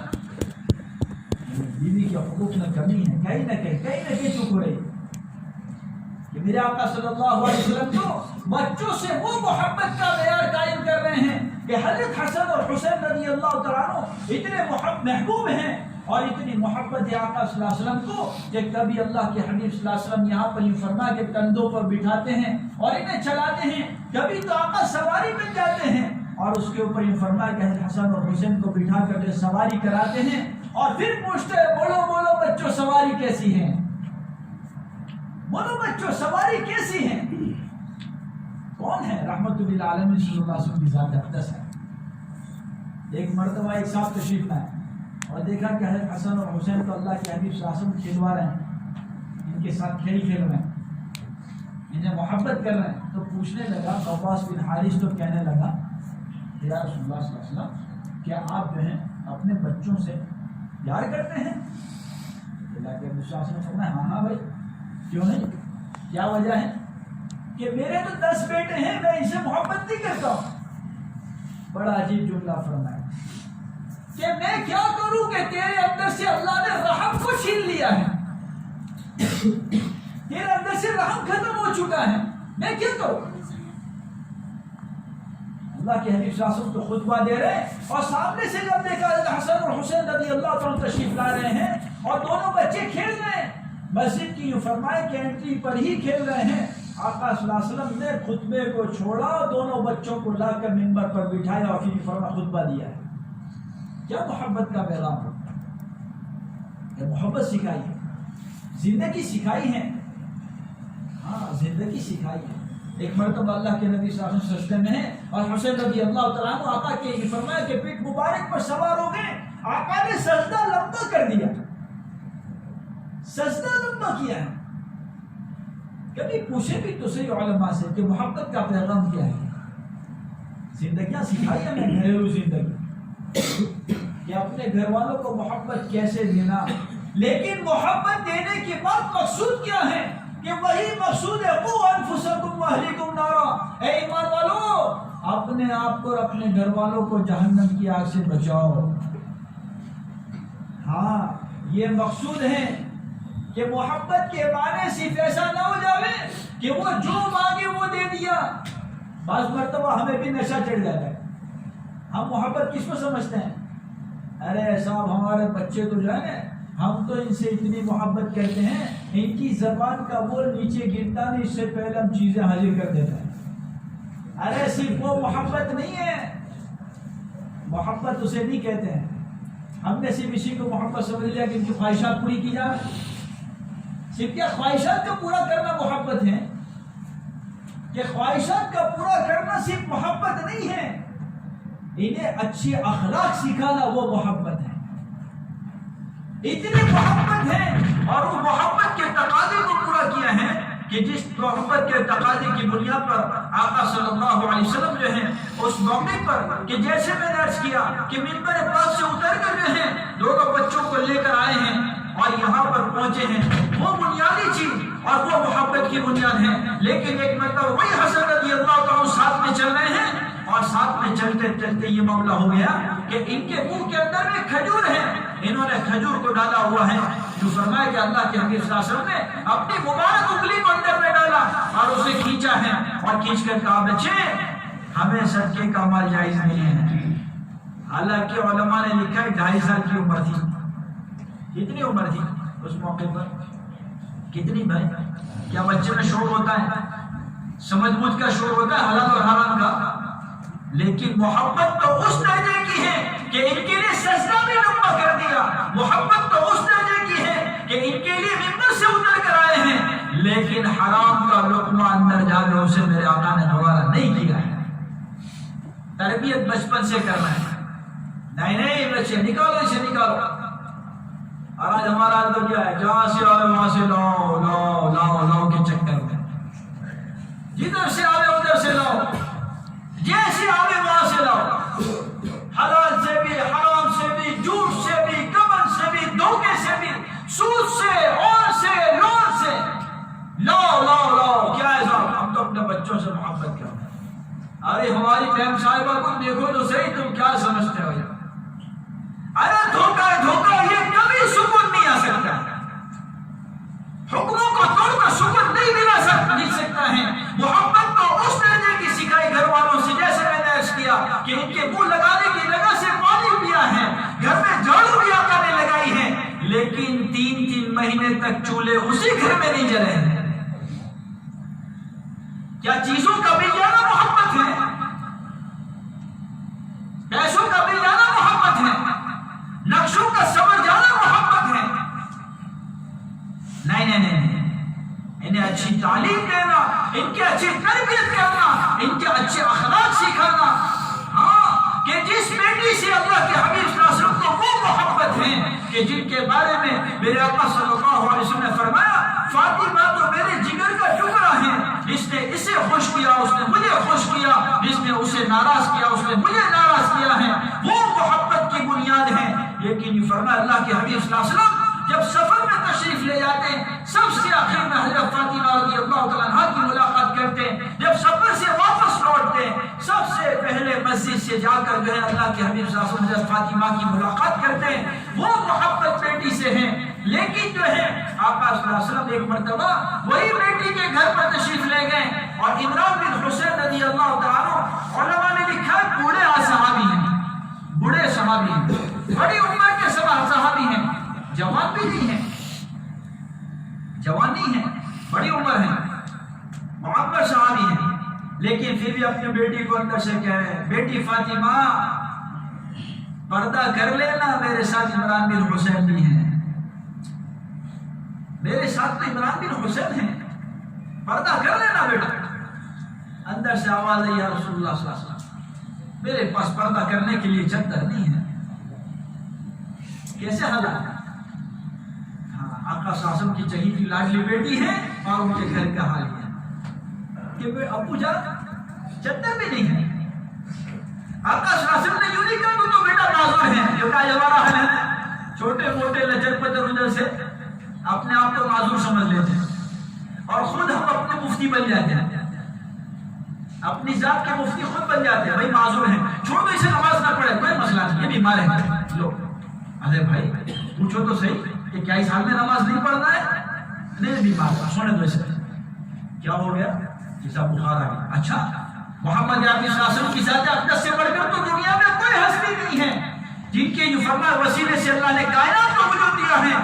بیوی کے حقوق میں کمی ہے، کہیں نہ کہیں چپ ہو رہی کہ میرے آقا صلی اللہ علیہ وسلم تو بچوں سے وہ محبت کا معیار قائم کر رہے ہیں کہ حضرت حسن اور حسین رضی اللہ تعالیٰ عنہ اتنے محبوب ہیں اور اتنی محبت ہے آقا صلی اللہ علیہ وسلم کو کہ کبھی اللہ کے حبیب صلی اللہ علیہ وسلم یہاں پر یوں فرما کے کندھوں پر بٹھاتے ہیں اور انہیں چلاتے ہیں، کبھی تو آقا سواری بن جاتے ہیں اور اس کے اوپر یوں فرما کے حسن اور حسین کو بٹھا کر جو سواری کراتے ہیں اور پھر پوچھتے ہیں بولو بولو بچوں سواری کیسی ہے، بولو بچوں سواری کیسی ہے؟ کون ہے؟ رحمت للعالمین صلی اللہ علیہ وسلم کی ذات اقدس ہے۔ ایک مرتبہ ایک صاحب تشریف لائے اور دیکھا کہ حضرت حسن اور حسین تو اللہ کے حبیب صلی اللہ علیہ وسلم کھلوا رہے ہیں، ان کے ساتھ کھیل رہے ہیں، انہیں محبت کر رہے ہیں، تو پوچھنے لگا عباس بن حارث تو کہنے لگا یا رسول اللہ صلی اللہ علیہ وسلم کیا آپ جو ہیں اپنے بچوں سے پیار کرتے ہیں؟ اللہ کے حبیب صلی اللہ علیہ وسلم فرمایا ہاں بھائی، کیوں نہیں، کیا وجہ ہے؟ کہ میرے تو 10 بیٹے ہیں، میں ان سے محبت نہیں کرتا ہوں۔ بڑا عجیب جملہ فرمایا کہ میں کیا کروں کہ تیرے اندر سے اللہ نے رحم کو چھین لیا ہے، تیرے اندر سے رحم ختم ہو چکا ہے، میں کیا کروں؟ اللہ کے حبیب صلی اللہ علیہ وسلم تو خطبہ دے رہے ہیں اور سامنے سے جب دیکھا حسن اور حسین رضی اللہ تعالیٰ تشریف لا رہے ہیں اور دونوں بچے کھیل رہے ہیں، مسجد کی یوں فرمائے کہ انٹری پر ہی کھیل رہے ہیں، آقا صلی اللہ علیہ وسلم نے خطبے کو چھوڑا اور دونوں بچوں کو لا کر منبر پر بٹھایا اور پھر فرما خطبہ دیا ہے۔ کیا محبت کا پیغام ہوتا ہے؟ یہ محبت سکھائی ہے، زندگی سکھائی ہے، ہاں زندگی سکھائی ہے۔ ایک مرتبہ اللہ کے نبی صلی اللہ علیہ وسلم سجدے میں ہیں اور حسین رضی اللہ تعالیٰ عنہ آقا کے یہ فرمایا کہ پیٹھ مبارک پر سوار ہو گئے، آقا نے سجدہ لمبا کر دیا، سجدہ لمبا کیا ہے۔ کبھی پوچھے بھی تو صحیح علماء سے کہ محبت کا پیغام کیا ہے؟ زندگیاں سکھائی ہے میں گھریلو زندگی کہ اپنے گھر والوں کو محبت کیسے دینا، لیکن محبت دینے کے بعد مقصود کیا ہے کہ وہی مقصود ہے قوا انفسکم واہلیکم نارا، اے ایمان والو اپنے آپ کو اور اپنے گھر والوں کو جہنم کی آگ سے بچاؤ۔ ہاں یہ مقصود ہے کہ محبت کے معنی صرف ایسا نہ ہو جاوے کہ وہ جو مانگے وہ دے دیا۔ بعض مرتبہ ہمیں بھی نشہ چڑھ جاتا ہے، ہم محبت کس کو سمجھتے ہیں؟ ارے صاحب ہمارے بچے تو جو ہے نا ہم تو ان سے اتنی محبت کرتے ہیں، ان کی زبان کا بول نیچے گرتا نہیں اس سے پہلے ہم چیزیں حاضر کر دیتے ہیں۔ ارے صرف وہ محبت نہیں ہے، محبت اسے نہیں کہتے ہیں۔ ہم نے صرف اسی کو محبت سمجھ لیا کہ ان کی خواہشات پوری کی جائے، صرف کیا خواہشات کا پورا کرنا محبت ہے؟ کہ خواہشات کا پورا کرنا صرف محبت نہیں ہے، انہیں اچھے اخلاق سکھانا وہ محبت ہے۔ اتنی محبت ہے اور وہ محبت کے تقاضے کو پورا کیا ہے کہ جس محبت کے تقاضے کی بنیاد پر آقا صلی اللہ علیہ وسلم جو ہیں اس موقع پر کہ جیسے میں نے عرض کیا کہ منبر پاک سے اتر کر جو ہیں دونوں بچوں کو لے کر آئے ہیں اور یہاں پر پہنچے ہیں، وہ بنیادی چیز اور وہ محبت کی بنیاد ہے۔ لیکن ایک مرتبہ وہی حسن رضی اللہ تعالیٰ ساتھ میں چل رہے ہیں اور ساتھ میں چلتے چلتے یہ معاملہ ہو گیا کہ ان کے منہ کے اندر میں کھجور ہے، انہوں نے کھجور کو ڈالا ہوا ہے، جو فرمایا کہ اللہ کے حبیب صلی اللہ علیہ وسلم نے اپنی مبارک انگلی کو اندر میں ڈالا اور اسے کھینچا ہے اور کھینچ کر کہا بچے ہمیں صدقے کا مال جائز نہیں ہے۔ حالانکہ علماء نے لکھا ہے 2.5 سال کی عمر تھی۔ کتنی عمر تھی اس موقع پر؟ کتنی بھائی؟ کیا بچے میں شعور ہوتا ہے؟ سمجھ بوجھ کا شعور ہوتا ہے حلال اور حرام کا؟ لیکن محبت تو اس درجے کی ہے کہ ان کے لیے سجدہ بھی لمبا کر دیا، محبت تو اس درجے کی ہے کہ ان کے لیے منبر سے اتر کر آئے ہیں، لیکن حرام کا لقمہ اندر جا کے اسے میرے آقا نے دوبارہ نہیں کیا ہے۔ تربیت بچپن سے کرنا ہے، نہیں بچے نکالو اسے نکالو۔ اور آج ہمارا تو کیا ہے، جہاں سے آئے وہاں سے لاؤ لاؤ لاؤ لاؤ کے چکر میں، جدھر سے آئے ادھر سے لاؤ، جیسے آئے وہاں سے لاؤ، حلال سے بھی حرام سے بھی جھوٹ سے بھی کمن سے بھی دھوکے ہماری بہن صاحبہ کو دیکھو تو صحیح، تم کیا سمجھتے ہو یار؟ ارے دھوکہ ہے دھوکہ، یہ کبھی سکون نہیں آ سکتا، حکموں کو توڑ کر سکون نہیں مل سکتا ہے۔ محبت تو اس درجے کی سکھائی گھر والوں سے، جیسے میں نے عرض کیا کہ ان کے منہ لگانے کی جگہ سے پانی پیا ہے، گھر میں جھاڑو بھی آقا نے لگائی ہے، لیکن 3 مہینے تک چولہے اسی گھر میں نہیں جلے ہیں۔ کیا چیزوں کا مل جانا محبت ہے؟ پیسوں کا مل جانا محبت ہے؟ نقشوں کا سمجھ جانا محبت ہے؟ نہیں، انہیں اچھی تعلیم دینا، ان کی اچھی تربیت کرنا، ان کے اچھے اخلاق سکھانا۔ ہاں، کہ جس بیٹی سے اللہ کے حبیب صلی اللہ علیہ وسلم کو وہ محبت ہے کہ جن کے بارے میں میرے آقا صلی اللہ علیہ وسلم نے فرمایا فاطمہ تو میرے جگر کا ٹکڑا ہے، اس نے اسے خوش کیا، اس نے مجھے خوش کیا، جس نے اسے ناراض کیا، اس نے مجھے ناراض کیا ہے، وہ محبت کی بنیاد ہے۔ لیکن یہ فرمایا اللہ کے حبیب صلی اللہ علیہ وسلم جب سفر میں تشریف لے جاتے ہیں، سب سے آخر میں حضرت فاطمہ رضی اللہ تعالیٰ عنہ کی ملاقات کرتے ہیں، جب سفر سے واپس لوٹتے ہیں سب سے پہلے مسجد سے جا کر جو ہے اللہ کے حبیب صلی اللہ علیہ وسلم حضرت فاطمہ کی ملاقات کرتے ہیں، وہ محبت بیٹی سے ہے۔ لیکن جو ہے آقا صلی اللہ علیہ وسلم ایک مرتبہ وہی بیٹی کے گھر پر تشریف لے گئے، اور عمران بن حسین رضی اللہ تعالیٰ عنہ، علماء نے لکھا ہے بوڑھے صحابی ہیں، بوڑھے صحابی ہیں، بڑی عمر کے صحابی ہیں، جوان بھی نہیں ہے، جوان نہیں ہے، بڑی عمر ہے، معمر صحابی ہیں، لیکن پھر بھی اپنی بیٹی کو اندر سے کہہ رہے ہیں بیٹی فاطمہ پردہ کر لینا، میرے ساتھ عمران بن حسین بھی ہیں، میرے ساتھ تو عمران بن حسین ہیں، پردہ کر لینا بیٹا۔ اندر سے آواز آئی یا رسول اللہ صلی اللہ علیہ وسلم میرے پاس پردہ کرنے کے لیے چادر نہیں ہے۔ کیسے حالات؟ آقا صلی اللہ علیہ وسلم کی چہیتی لاڈلی بیٹی ہے اور ان کے گھر کا حال ہے کہ ابو جان چادر بھی نہیں ہے۔ آقا صلی اللہ علیہ وسلم نے یوں نہیں کہا تو بیٹا معذور ہے، جو کہ ہمارا حال ہے، چھوٹے موٹے لچر پچر ادھر سے اپنے آپ کو معذور سمجھ لیتے ہیں اور خود ہم اپنے مفتی بن جاتے ہیں، اپنی ذات کے مفتی خود بن جاتے ہیں، بھائی معذور ہیں، چھوڑ دو اسے نماز نہ پڑھے کوئی مسئلہ نہیں، یہ بیمار ہے۔ لو ارے بھائی پوچھو تو صحیح کہ کیا اس حال میں نماز نہیں پڑھنا ہے؟ نہیں بیمار ہے، سونے دو اسے۔ کیا ہو گیا؟ جیسا بخار آ گیا۔ اچھا محمد عربی صلی اللہ علیہ وسلم کی ذات اقدس سے بڑھ کر تو دنیا میں کوئی ہستی نہیں ہے، جن کے جو فرمائے وسیلے سے اللہ نے کائنات کو وجود دیا ہے۔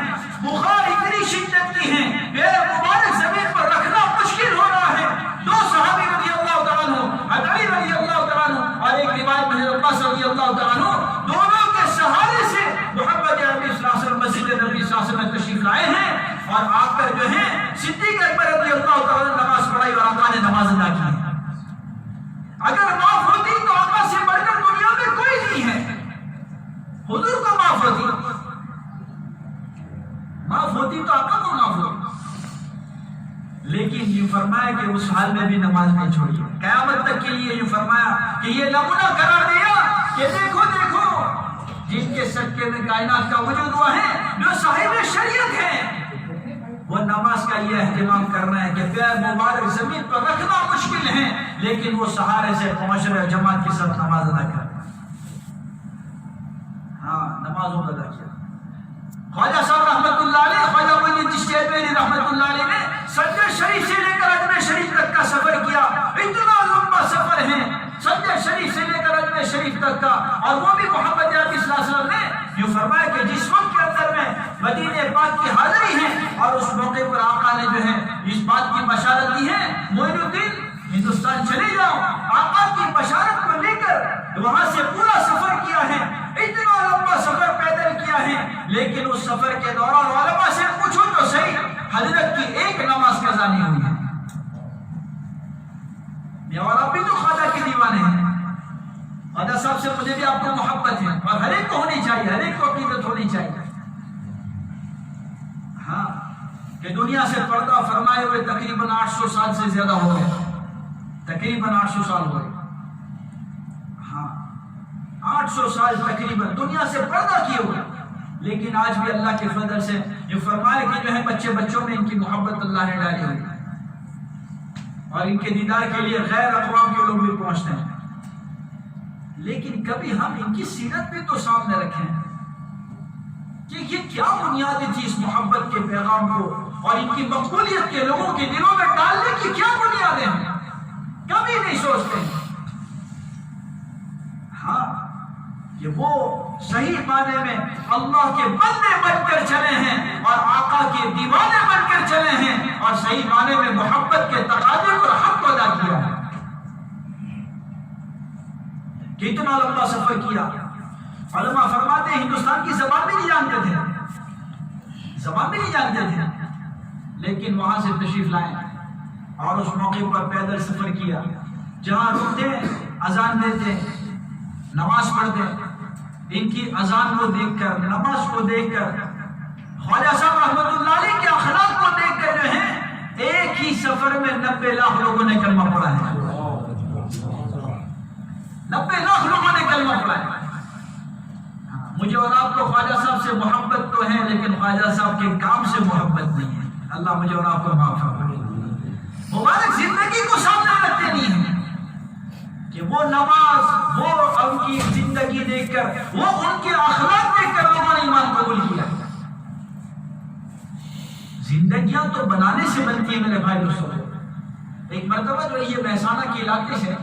بخار اتنی شدت کی ہے پیر مبارک زمین پر رکھنا مشکل ہو رہا ہے۔ دو صحابی رضی اللہ تعالیٰ عنہ، علی رضی اللہ تعالیٰ عنہ اور ایک روایت میں حضرت عباس رضی اللہ تعالیٰ عنہ، دونوں کے سہارے سے محمد عربی صلی اللہ علیہ وسلم مسجد نبی صلی اللہ علیہ وسلم میں تشریف لائے ہیں، اور آ کر جو ہے صدیق اکبر رضی اللہ تعالیٰ عنہ نماز پڑھائی اور آقا نے نماز ادا کی۔ اگر معاف ہوتی تو آقا سے بڑھ کر دنیا میں کوئی نہیں ہے، حضور کو معاف ہوتی، معاف ہوتی تو آقا کو معاف ہوتی، لیکن یہ فرمایا کہ اس حال میں بھی نماز نہیں چھوڑی، قیامت تک کے لیے یہ فرمایا کہ یہ نمونہ قرار دیا کہ دیکھو دیکھو جن کے صدقے میں کائنات کا وجود ہوا ہے، جو صاحب شریعت ہے، وہ نماز کا یہ اہتمام کر رہے ہیں کہ پیر مبارک زمین پر رکھنا مشکل ہے، لیکن وہ سہارے سے پہنچ رہے جماعت کے ساتھ نماز ادا کر رہے ہیں۔ ہاں نمازوں کا ادا کیا۔ خواجہ صاحب رحمۃ اللہ علیہ، خواجہ معین الدین چشتی اجمیری رحمۃ اللہ علیہ نے سجدہ شریف سے لے کر اجمیر شریف تک کا سفر کیا، اتنا لمبا سفر ہے سجدہ شریف سے لے کر اجمیر شریف تک کا، اور وہ بھی محمد عربی صلی اللہ علیہ وسلم نے یہ فرمایا کہ جس وقت کے اندر میں مدینہ پاک کی حاضری ہے، اور اس موقع پر آقا نے جو ہے اس بات کی بشارت دی ہے معین الدین ہندوستان چلے جاؤ، آقا کی بشارت کو لے کر وہاں سے پورا سفر کیا ہے، اتنا لمبا سفر پیدل کیا ہے، لیکن اس سفر کے دوران علماء سے پوچھو تو صحیح حضرت کی ایک نماز قضا نہیں ہوئی ہے۔ اور آپ بھی تو خواجہ کے دیوانے ہیں، خواجہ صاحب سے مجھے بھی آپ کو محبت ہے، اور ہر ایک کو ہونی چاہیے، ہر ایک کو عقیدت ہونی چاہیے۔ ہاں کہ دنیا سے پردہ فرمائے ہوئے تقریباً 800 سال سے زیادہ ہو گئے، تقریباً 800 سال ہو گئے۔ ہاں 800 سال تقریباً دنیا سے پردہ کیے ہوئے، لیکن آج بھی اللہ کے فضل سے یہ فرمائے کہ جو ہے بچوں میں ان کی محبت اللہ نے ڈالی ہوئی، اور ان کے دیدار کے لیے غیر اقوام کے لوگ بھی پہنچتے ہیں۔ لیکن کبھی ہم ان کی سیرت بھی تو سامنے رکھیں کہ یہ کیا بنیادیں تھی اس محبت کے پیغام کو اور ان کی مقبولیت کے لوگوں کے دلوں میں ڈالنے کی کیا بنیادیں ہیں، کبھی نہیں سوچتے ہیں۔ ہاں کہ وہ صحیح معنی میں اللہ کے بندے بن کر چلے ہیں اور آقا کے دیوانے بن کر چلے ہیں اور صحیح معنی میں محبت کے تقاضے پر حق ادا کیا ہے۔ کتنا لمبا سفر کیا، علماء فرماتے ہیں ہندوستان کی زبان بھی نہیں جانتے تھے، زبان بھی نہیں جانتے تھے، لیکن وہاں سے تشریف لائے اور اس موقع پر پیدل سفر کیا، جہاں رکتے اذان دیتے نماز پڑھتے، ان کی اذان کو دیکھ کر نماز کو دیکھ کر خواجہ صاحب رحمۃ اللہ علیہ کے اخلاق کو دیکھ کر جو ہے ایک ہی سفر میں 90 لاکھ لوگوں نے کلمہ پڑھا ہے، 90 لاکھ لوگوں نے کلمہ پڑھا ہے۔ مجھے اور آپ کو خواجہ صاحب سے محبت تو ہے لیکن خواجہ صاحب کے کام سے محبت نہیں ہے، اللہ مجھے اور آپ کو معاف فرمائے۔ مبارک زندگی کو سامنے رکھتے نہیں ہیں کہ وہ نماز، وہ ان کی زندگی دیکھ کر، وہ ان کے اخلاق دیکھ کر لوگوں نے ایمان قبول کیا۔ زندگیاں تو بنانے سے بنتی ہیں میرے بھائی دوستوں۔ ایک مرتبہ جو یہ مہسانہ کے علاقے سے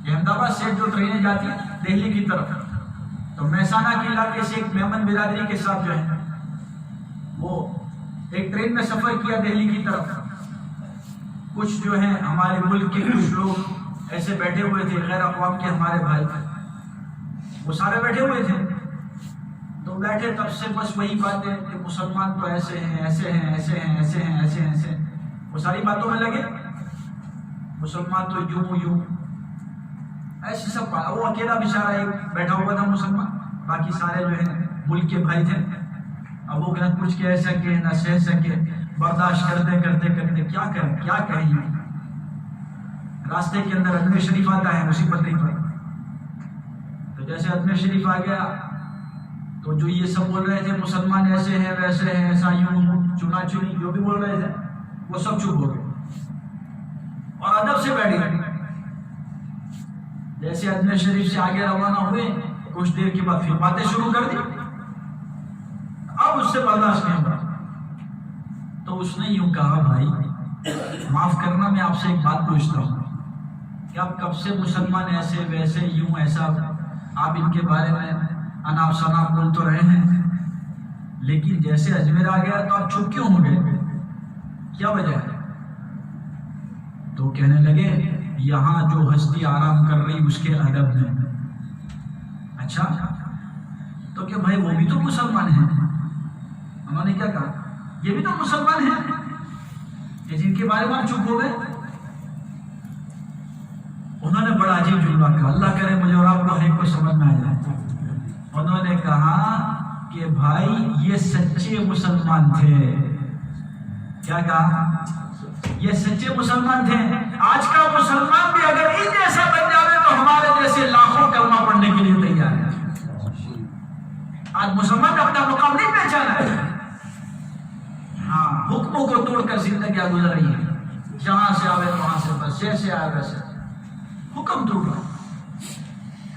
احمد آباد سے جو ٹرینیں جاتی ہیں دہلی کی طرف، تو مہسانہ کے علاقے سے ایک میمن برادری کے ساتھ جو ہے وہ ایک ٹرین میں سفر کیا دہلی کی طرف۔ کچھ جو ہیں ہمارے ملک کے کچھ لوگ ایسے بیٹھے ہوئے تھے، غیر اقوام کے ہمارے بھائی، وہ سارے بیٹھے ہوئے تھے، تو بیٹھے تب سے بس وہی باتیں کہ مسلمان تو ایسے ہیں، ایسے ہیں، ایسے ہیں، ایسے ہیں، ایسے ہیں، ایسے ہیں، وہ ساری باتوں میں لگے۔ مسلمان تو یوں ایسے سب، وہ اکیلا بیچارہ ایک بیٹھا ہوا تھا مسلمان، باقی سارے جو ہے ملک کے بھائی تھے۔ اب وہ نہ کچھ کہہ سکے نہ سہ سکے، برداشت کرتے کرتے کرتے کیا کریں، کیا کہیں۔ راستے کے اندر اجمیر شریف آتا ہے اسی پٹری پر، تو جیسے اجمیر شریف آ گیا تو جو یہ سب بول رہے تھے مسلمان ایسے ہیں ویسے ہیں، ایسا یوں چنا چنی جو بھی بول رہے تھے وہ سب چپ ہو گئے اور ادب سے بیٹھ گئے۔ جیسے اجمیر شریف سے آگے روانہ ہوئے کچھ دیر کے بعد پھر باتیں شروع کر دی، اب اس سے برداشت نہیں ہوا تو اس نے یوں کہا، بھائی معاف کرنا، میں آپ سے ایک بات پوچھتا ہوں کہ آپ کب سے مسلمان ایسے ویسے یوں ایسا آپ ان کے بارے میں اناپ شناپ بول تو رہے ہیں، لیکن جیسے اجمیر آ گیا تو آپ چپ کیوں ہو گئے، کیا وجہ ہے؟ تو کہنے لگے یہاں جو ہستی آرام کر رہی اس کے ادب میں۔ اچھا تو کہ بھائی وہ بھی تو مسلمان ہیں، انہوں نے کیا کہا، یہ بھی تو مسلمان ہیں کہ جن کے بارے میں آپ چپ ہو گئے۔ انہوں نے بڑا عجیب جملہ کہا، اللہ کرے مجھے اور آپ کو ایک کو سمجھ میں آ جائے۔ انہوں نے کہا کہ بھائی یہ سچے مسلمان تھے۔ کیا کہا؟ یہ سچے مسلمان تھے۔ آج کا مسلمان بھی اگر ان جیسا بن جائے تو ہمارے جیسے لاکھوں کلمہ پڑھنے کے لیے تیار ہے۔ آج مسلمان اپنا مقام نہیں پہچانا ہے، ہاں حکموں کو توڑ کر زندگیاں گزر رہی ہیں، جہاں سے آوے وہاں سے، بس جیسے آئے ویسے حکم توڑ رہا۔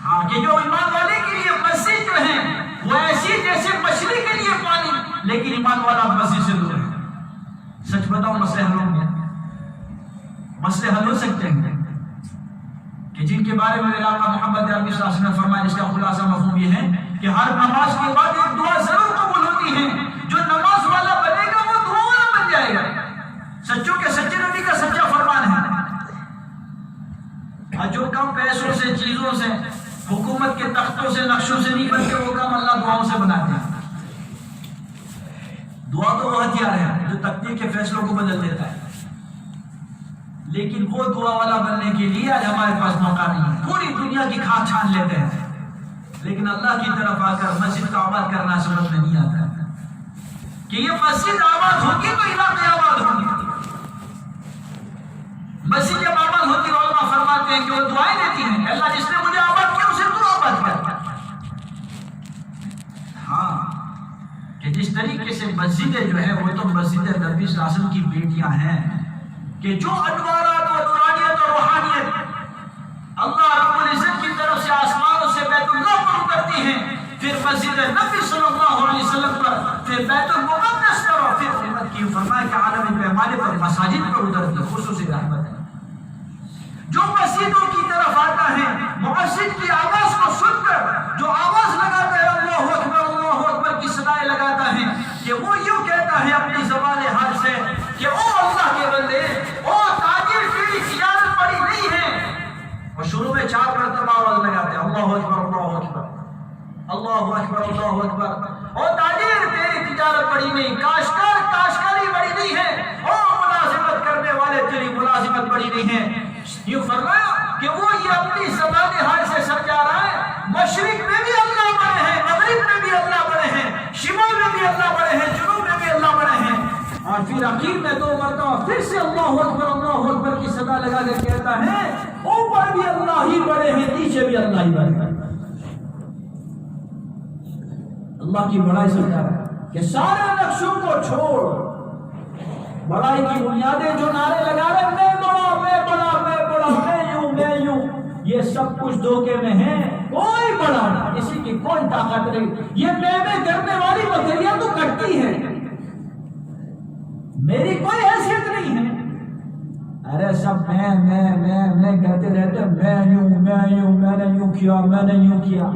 ہاں کہ جو ایمان والے کے لیے مسجد جو ہے وہ ایسی جیسے مچھلی کے لیے پانی، لیکن ایمان والا مسجد سے دور ہے۔ سچ بتاؤ مسئلے حل ہوں گے، مسئلے حل ہو سکتے ہیں کہ جن کے بارے میں آقا محمد عربی صلی اللہ علیہ وسلم نے فرمایا، جس کا خلاصہ مفہوم یہ ہے کہ ہر نماز کے بعد ایک دعا ضرور قبول ہوتی ہے، جو نماز والا بنے گا وہ دعا والا بن جائے گا۔ سچوں کے سچے نبی کا سچا فرمان ہے۔ اور جو کم پیسوں سے، چیزوں سے، حکومت کے تختوں سے، نقشوں سے نہیں بنتے، وہ کام اللہ دعاؤں سے بناتے ہیں۔ دعا تو وہ ہتھیار ہے جو تقدیر کے فیصلوں کو بدل دیتا ہے، لیکن وہ دعا والا بننے کے لیے آج ہمارے پاس موقع نہیں ہے۔ پوری دنیا کی کھان چھان لیتے ہیں، لیکن اللہ کی طرف آ کر مسجد کا آباد کرنا سمجھ میں نہیں آتا ہے کہ یہ مسجد آباد ہوگی تو علاقے آباد ہوں گے۔ مسجد جب آباد ہوتی ہے، علماء فرماتے ہیں کہ وہ دعائیں دیتی ہیں، اللہ جس نے مجھے آباد کیا اسے تو آباد کر۔ ہاں کہ جس طریقے سے مسجدیں جو ہیں وہ تو مسجد نبی صلی اللہ علیہ وسلم کی بیٹیاں ہیں کہ جو انوارات اور نورانیت اور روحانیت اللہ رب العزت کی طرف سے آسمانوں سے بیت اللہ پر اترتی ہیں، پھر مسجد نبی صلی اللہ علیہ وسلم پر، پھر بیت المقدس پر، اور پھر امت کی فرمایا کہ عالمی پیمانے پر مساجد پر اترتی ہے، خصوصی رحمت ہے۔ جو مسجدوں کی طرف آتا ہے، مؤذن کی آواز کو سن کر جو آواز لگاتا ہے اللہ اکبر کی صدائیں لگاتا ہے، کہ وہ یوں کہتا ہے اپنی زبان حال سے کہ او اللہ کے بندے، او تاجر، تیری تجارت بڑی نہیں ہے، اور شروع میں 4 مرتبہ آواز لگاتے ہیں اللہ اکبر اللہ اکبر اللہ اکبر اللہ اکبر، او تاجر تیری تجارت بڑی نہیں، کاشتکار کاشتکاری بڑی نہیں ہے، او ملازمت کرنے والے تیری ملازمت بڑی نہیں ہے۔ یوں فرمایا کہ وہ یہ اپنی زبان حال سے سمجھا رہا ہے مشرق میں بھی اللہ بڑے ہیں، مغرب میں بھی اللہ بڑے ہیں، شمال میں بھی اللہ بڑے ہیں، جنوب میں بھی اللہ بڑے ہیں، اور پھر اخیر میں 2 مرتبہ پھر سے اللہ اکبر کی صدا لگا کر کہتا ہے اوپر بھی اللہ ہی بڑے ہیں، نیچے بھی اللہ ہی بڑے ہیں۔ اللہ کی بڑائی سمجھا رہا ہے کہ سارے نقشوں کو چھوڑ، بڑائی کی بنیادیں جو نعرے لگا رہے میں بڑا میں بڑا میں بڑا میں یوں یہ سب کچھ دھوکے میں ہے، کوئی بڑا نہیں، کسی کی کوئی طاقت نہیں، یہ میں کرنے والی بکریاں تو کٹتی ہے، میری کوئی حیثیت نہیں ہے، ارے سب میں کہتے رہتے میں نے یوں کیا میں نے یوں کیا۔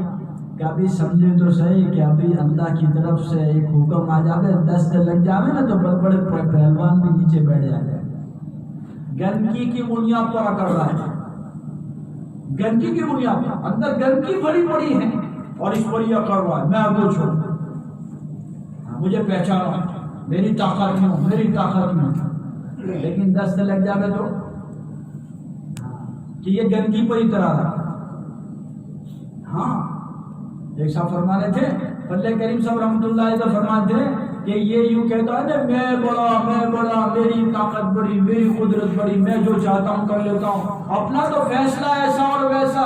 کبھی سمجھے تو صحیح کہ ابھی اللہ کی طرف سے ایک حکم آ جاوے، دست لگ جاوے نا تو بڑے پہلوان بھی نیچے بیٹھ جاتے ہیں۔ گندگی کی بنیاد پر اکڑ رہا ہے، گندگی کی بنیاد پر، اندر گندگی بڑی بڑی ہے اور اس پر یہ اکڑ رہا ہے میں کچھ ہوں، مجھے پہچانا، میری طاقت کیوں، لیکن دست لگ جاوے تو کہ یہ گندگی پر ہی کرا رہا۔ ہاں ایک صاحب فرمانے تھے، اللہ کریم صاحب رحمۃ اللہ علیہ فرماتے تھے کہ یہ یوں کہتا ہے نا میں بڑا میری طاقت بڑی، میری قدرت بڑی، میں جو چاہتا ہوں کر لیتا ہوں، اپنا تو فیصلہ ایسا اور ویسا۔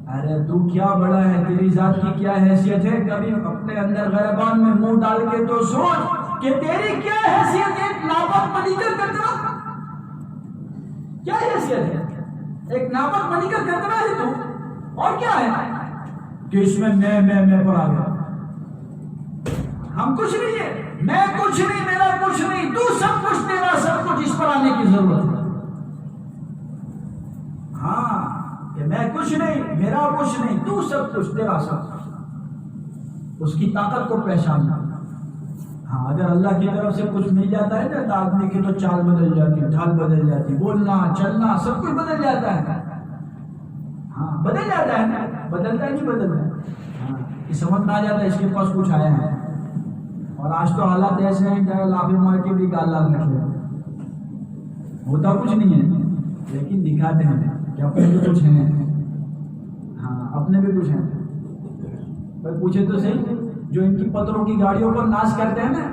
ارے تو کیا بڑا ہے، تیری ذات کی کیا حیثیت ہے؟ کبھی اپنے اندر غیبان میں منہ ڈال کے تو سوچ کہ تیری کیا حیثیت ہے؟ ایک ناپاک منیکر کرتا، کیا حیثیت ہے؟ ایک ناپاک منیکر کرتا ہے تو، اور کیا ہے کہ اس میں پر آ گیا، ہم کچھ نہیں ہے، میں کچھ نہیں، میرا کچھ نہیں، تو سب کچھ، تیرا سب کچھ، اس پر آنے کی ضرورت ہے۔ ہاں کہ میں کچھ نہیں، میرا کچھ نہیں، تو سب کچھ، تیرا سب کچھ، اس کی طاقت کو پہچاننا۔ ہاں اگر اللہ کی طرف سے کچھ مل جاتا ہے نا تو آدمی کی تو چال بدل جاتی، ڈھال بدل جاتی، بولنا چلنا سب کچھ بدل جاتا ہے۔ ہاں بدل جاتا ہے نا، بدلتا ہے نہیں بدلتا ہے، ہاں یہ سمجھ میں آ جاتا ہے اس کے پاس کچھ آیا ہے۔ اور آج تو حالات ایسے ہیں کہ لافے مار کے بھی گال لال رکھ لے، ہوتا کچھ نہیں ہے لیکن دکھاتے ہیں کہ اپنے بھی کچھ ہیں، ہاں اپنے بھی کچھ ہیں۔ پر پوچھے تو صحیح، جو ان کی پتھروں کی گاڑیوں پر ناچ کرتے ہیں نا،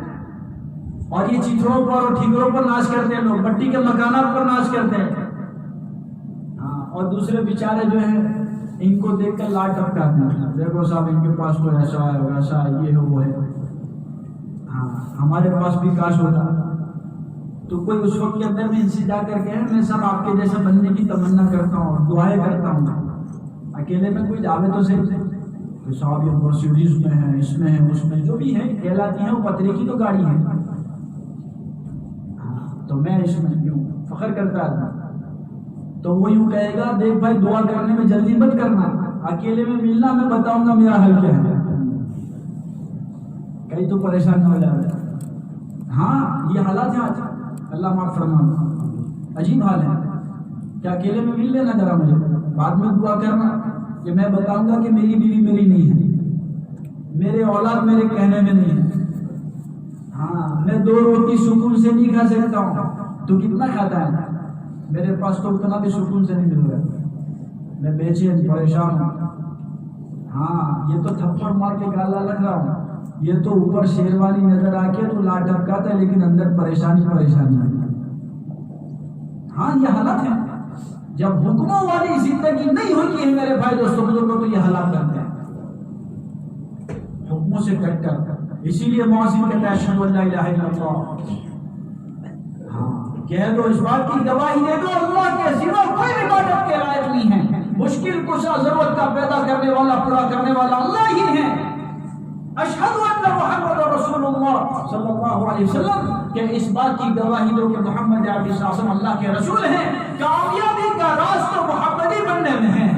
اور یہ چیتڑوں پر اور ٹھیکروں پر ناچ کرتے ہیں، لوگ مٹی کے مکانات پر ناچ کرتے ہیں، اور دوسرے بیچارے جو ہیں ان کو دیکھ کر لاٹ ٹپکاتے ہیں، دیکھو صاحب ان کے پاس تو ایسا ہے ویسا ہے، یہ ہے وہ ہے، ہاں ہمارے پاس بھی کاش ہوتا۔ تو کوئی اس وقت کے اندر میں ان سے جا کر کہ میں سب آپ کے جیسا بننے کی تمنا کرتا ہوں، دعائیں کرتا ہوں، اکیلے میں کوئی جاوے تو صحیح کہ صاحب یہ مرسیڈیز میں ہے، اس میں ہے، اس میں جو بھی ہے کہلاتی ہیں، وہ پترے کی تو گاڑی ہے، تو میں اس میں کیوں فخر کرتا ہے۔ تو وہ یوں کہے گا دیکھ بھائی دعا کرنے میں جلدی مت کرنا، اکیلے میں ملنا، میں بتاؤں گا میرا حل کیا ہے، کئی تو پریشان ہو جائے۔ ہاں یہ حالات ہیں آج، اللہ معاف فرمانا، عجیب حال ہے کہ اکیلے میں مل لینا ذرا مجھے، بعد میں دعا کرنا کہ میں بتاؤں گا کہ میری بیوی میری نہیں ہے، میرے اولاد میرے کہنے میں نہیں ہے، ہاں میں 2 روٹی سکون سے نہیں کھا سکتا ہوں، تو کتنا کھاتا ہے؟ میرے پاس تو اتنا بھی سکون سے نہیں مل رہا، میں بے چین پریشان ہوں۔ ہاں یہ تو تھپڑ مار کے گالا لگ رہا ہوں، یہ تو اوپر شیروانی نظر آ کے تو لاٹ ٹپکاتا ہے لیکن اندر پریشانی ہے۔ ہاں یہ حالات ہیں، جب حکموں والی زندگی نہیں ہوتی ہے میرے بھائی دوستوں بزرگوں تو یہ حالات بنتے ہیں، حکموں سے کٹ کر۔ اسی لیے مؤذن کہتا ہے اشہد ان لا الہ الا اللہ، ہاں کہہ دو، اس بات کی گواہی دے دو اللہ کے سوا کوئی عبادت کے لائق نہیں ہے، مشکل کشا ضرورت کا پیدا کرنے والا پورا کرنے والا اللہ ہی ہے۔ اشہد ان محمد رسول اللہ صلی اللہ علیہ وسلم کہ اس بات کی گواہی دو کہ محمد عربی صلی اللہ علیہ وسلم اللہ کے رسول ہیں۔ کامیابی کا راز تو محمدی بننے میں ہے،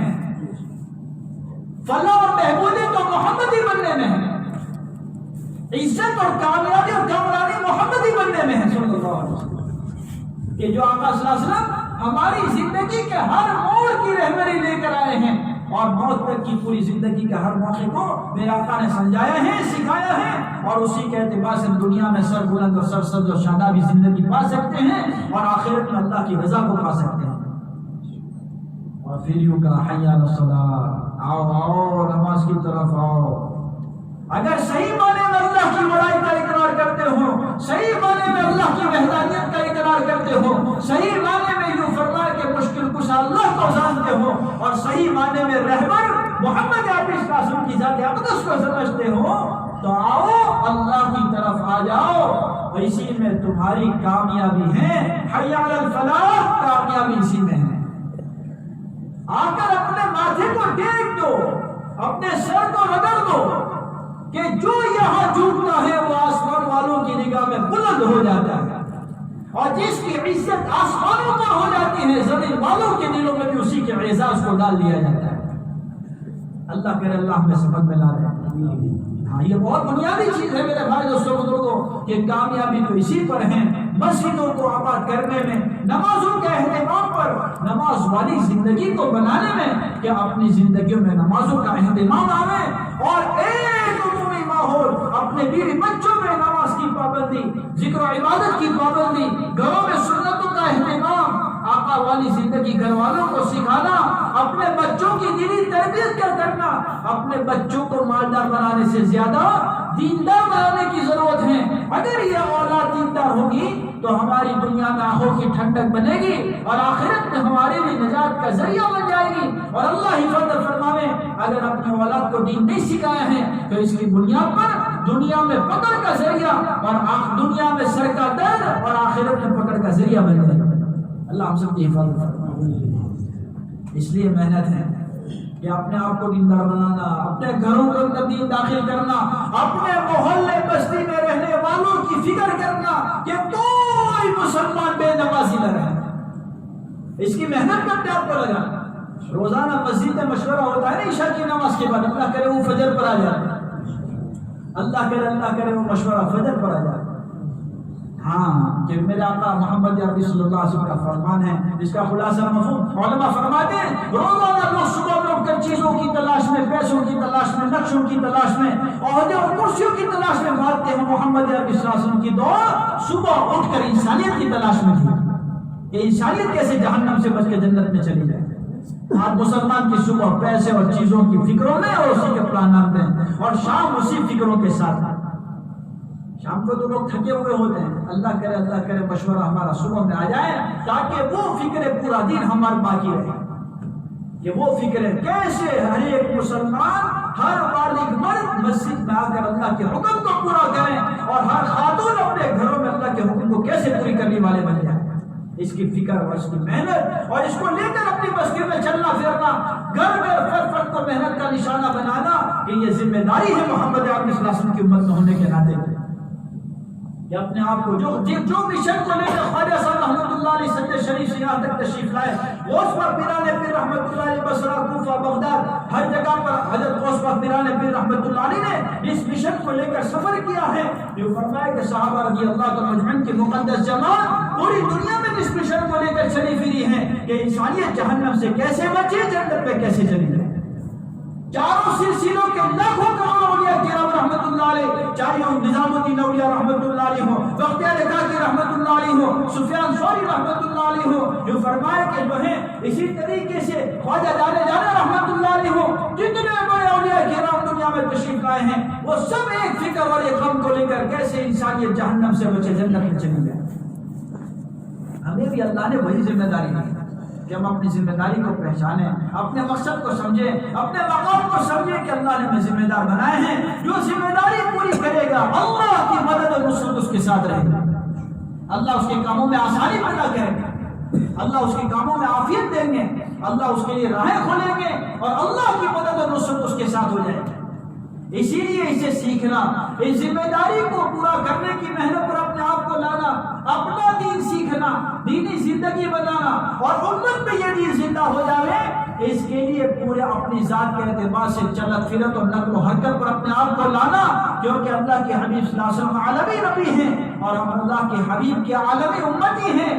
فلاح اور بہبودی تو محمدی بننے میں ہے، عزت اور کامیابی اور کامرانی محمدی بننے میں ہے صلی اللہ علیہ وسلم۔ کہ جو آقا صلی اللہ علیہ وسلم ہماری زندگی کے ہر موڑ کی رہبری لے کر آئے ہیں، اور موت تک کی پوری زندگی کے ہر موقع کو میرے آقا نے سمجھایا ہے، سکھایا ہے، اور اسی کے اعتبار سے دنیا میں سر بلند اور سرسبز اور شادابی زندگی پا سکتے ہیں، اور آخرت میں اللہ کی رضا کو پا سکتے ہیں۔ اور پھر یوں کہا حی علی الصلاۃ، آؤ آؤ نماز کی طرف آؤ۔ اگر صحیح معنی میں اللہ کی بڑائی کا اقرار کرتے ہو، صحیح معنی میں اللہ کی وحدانیت کا اقرار کرتے ہو، صحیح معنی میں یوں فرمایا کہ مشکل کشا اللہ کو جانتے ہو، اور صحیح معنی میں رہبر محمد عربی صلی اللہ علیہ وسلم کی ذات اقدس کو سمجھتے ہو، تو آؤ اللہ کی طرف آ جاؤ، اسی میں تمہاری کامیابی ہے۔ حی علی الفلاح، کامیابی اسی میں ہے۔ آ کر اپنے ماتھے کو ٹیک دو، اپنے سر کو رگڑ دو کہ جو یہاں جھوٹتا ہے وہ آسمان والوں کی نگاہ میں بلند ہو جاتا ہے، اور جس کی عزت آسمانوں پر ہو جاتی ہے زمین والوں کے دلوں میں بھی اسی کے اعزاز کو ڈال دیا جاتا ہے۔ اللہ کرے اللہ ہمیں سبق میں لا دے۔ ہاں یہ بہت بنیادی چیز ہے میرے بھائی دوستوں بزرگوں، کہ کامیابی تو اسی پر ہے، مسجدوں کو آباد کرنے میں، نمازوں کے اہتمام پر، نماز والی زندگی کو بنانے میں، کہ اپنی زندگیوں میں نمازوں کا اہتمام آئے، اور ایک عمومی ماحول، اپنے بیوی بچوں میں نماز کی پابندی، ذکر و عبادت کی پابندی، گھروں میں سنتوں کا اہتمام، آقا والی زندگی گھر والوں کو سکھانا، اپنے بچوں کی دینی تربیت کیا کرنا، اپنے بچوں کو مالدار بنانے سے زیادہ دیندار بنانے کی ضرورت ہے۔ اگر یہ اولاد دیندار ہوگی تو ہماری دنیا میں آنکھوں کی ٹھنڈک بنے گی، اور آخرت میں ہمارے لیے نجات کا ذریعہ بن جائے گی۔ اور اللہ حفاظت فرماوے، اگر اپنی اولاد کو دین نہیں سکھایا ہے تو اس کی بنیاد پر دنیا میں پکڑ کا ذریعہ، اور دنیا میں سر کا درد، اور آخرت میں پکڑ کا ذریعہ بن جائے گا۔ اللہ ہم سب کی حفاظت فرمائے۔ اس لیے محنت ہے کہ اپنے آپ کو دیندار بنانا، اپنے گھروں کے اندر دین داخل کرنا، اپنے محلے بستی میں رہنے والوں کی فکر کرنا کہ کوئی مسلمان بے نمازی نہ رہے۔ اس کی محنت کرتے آپ کو لگا، روزانہ مسجد میں مشورہ ہوتا ہے نا عشاء کی نماز کے بعد، اللہ کرے وہ فجر پر آ جائے، اللہ کرے وہ مشورہ فجر پر آ جائے۔ ہاں کہ میرے آقا محمد عربی صلی اللہ علیہ وسلم کا فرمان ہے، اس کا خلاصہ مفہوم علماء فرماتے ہیں، روزانہ لوگ صبح میں اٹھ کر چیزوں کی تلاش میں، پیسوں کی تلاش میں، نقشوں کی تلاش میں، عہدے اور کرسیوں کی تلاش میں بھاگتے ہیں۔ محمد عربی صلی اللہ علیہ وسلم کی دعا صبح اٹھ کر انسانیت کی تلاش میں تھی کہ انسانیت کیسے جہنم سے بچ کے جنت میں چلی جائے۔ آج مسلمان کی صبح پیسے اور چیزوں کی فکروں میں اور اسی کے پلانات میں، اور شام اسی فکروں کے ساتھ۔ شام کو تو لوگ تھکے ہوئے ہوتے ہیں، اللہ کرے مشورہ ہمارا صبح میں آ جائے، تاکہ وہ فکریں پورا دن ہمارے باقی رہے، کہ وہ فکریں کیسے ہر ایک مسلمان، ہر بالغ مرد مسجد میں آ کر اللہ کے حکم کو پورا کریں، اور ہر خاتون اپنے گھروں میں اللہ کے حکم کو کیسے پوری کرنے والے بن جائیں۔ اس کی فکر اور اس کی محنت، اور اس کو لے کر اپنی بستی میں چلنا پھرنا، گھر فرد کو محنت کا نشانہ بنانا، کہ یہ ذمہ داری ہے محمد عربی صلی اللہ علیہ وسلم کی امت میں ہونے کے ناطے، کہ اپنے آپ کو جو مشن کو لے کر خواجہ صاحب رحمۃ اللہ علیہ سجدہ شریف سے یہاں تک تشریف لائے، غوث پاک پیران پیر رحمۃ اللہ علیہ بصرہ، کوفہ، بغداد، ہر جگہ پر حضرت غوث پاک پیران پیر رحمۃ اللہ علیہ نے اس مشن کو لے کر سفر کیا ہے۔ جو فرمایا کہ صحابہ رضی اللہ تعالیٰ عنہم کی مقدس جماعت پوری دنیا میں اس مشن کو لے کر چلی پھری ہے کہ انسانیت جہنم سے کیسے بچے، جنت پہ کیسے چلی جائے۔ چاروں سلسلوں کے لاکھوں کروڑوں اولیاء کرام رحمۃ اللہ علیہ، چاہے وہ نظام الدین اولیاء رحمۃ اللہ علیہ ہو، بختیار کاکی رحمۃ اللہ علیہ ہو، سفیان ثوری رحمۃ اللہ علیہ ہو، جو فرمائے کہ جو ہے اسی طریقے سے خواجہ جانا رحمۃ اللہ علیہ ہو، جتنے بڑے اولیاء کرام دنیا میں تشریف لائے ہیں، وہ سب ایک فکر اور ایک غم کو لے کر کیسے انسانیت جہنم سے بچے، جنت میں چلی جائے۔ ہمیں بھی اللہ نے وہی ذمہ داری دی کہ ہم اپنی ذمہ داری کو پہچانیں، اپنے مقصد کو سمجھیں، اپنے مقام کو سمجھیں کہ اللہ نے ہمیں ذمہ دار بنائے ہیں۔ جو ذمہ داری پوری کرے گا اللہ کی مدد اور نصرت اس کے ساتھ رہے گا۔ اللہ اس کے کاموں میں آسانی پیدا کریں گے، اللہ اس کے کاموں میں عافیت دیں گے، اللہ اس کے لیے راہیں کھولیں گے اور اللہ کی مدد اور نصرت اس کے ساتھ ہو جائے گی۔ اسی لیے اسے سیکھنا، اس ذمہ داری کو پورا کرنے کی محنت پر اپنے آپ کو لانا، اپنا دین سیکھنا، دینی زندگی بنانا اور امت میں یہ دین زندہ ہو جائے، اس کے لیے پورے اپنی ذات کے اعتبار سے چلت پھرت اور نقل و حرکت پر اپنے آپ کو لانا، کیونکہ اللہ کے حبیب صلی اللہ علیہ وسلم عالمی نبی ہیں اور ہم اللہ کے حبیب کے عالمی امتی ہیں۔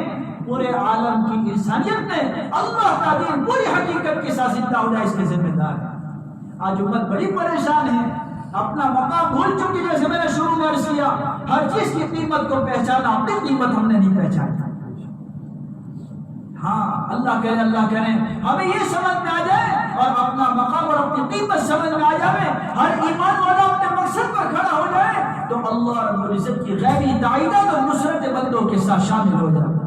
پورے عالم کی انسانیت میں اللہ کا دین پوری حقیقت کے ساتھ زندہ ہو جائے، اس کے ذمہ دار ہے۔ آج امت بڑی پریشان ہے، اپنا مقام بھول چکی، جیسے میں نے شروع میں عرض کیا، ہر چیز کی قیمت کو پہچانا، اپنی قیمت ہم نے نہیں پہچانی۔ ہاں اللہ کریں ہمیں یہ سمجھ میں آ جائے اور اپنا مقام اور اپنی قیمت سمجھ میں آ جائے، ہر ایمان والا اپنے مقصد پر کھڑا ہو جائے تو اللہ رب العزت کی غیبی تائیدات اور نصرت بندوں کے ساتھ شامل ہو جائے۔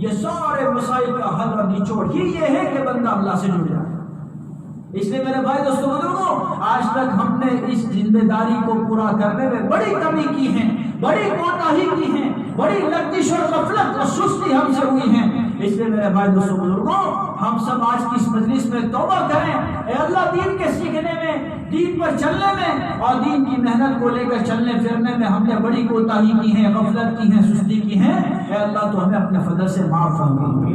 یہ سارے مسائل کا حل اور نچوڑ ہی یہ ہے کہ بندہ اللہ سے جڑ جائے۔ اس لیے میرے بھائی دوستو بزرگوں، آج تک ہم نے اس ذمہ داری کو پورا کرنے میں بڑی کمی کی ہے، بڑی کوتاہی کی ہے، بڑی لغزش اور غفلت اور سستی ہم سے ہوئی ہے۔ اس لیے میرے بھائی دوستو بزرگوں، ہم سب آج کی اس مجلس میں توبہ کریں، اے اللہ دین کے سیکھنے میں، دین پر چلنے میں اور دین کی محنت کو لے کر چلنے پھرنے میں ہم نے بڑی کوتاہی کی ہے، غفلت کی ہے، سستی کی ہے، اے اللہ تو ہمیں اپنے فضل سے معاف فرما۔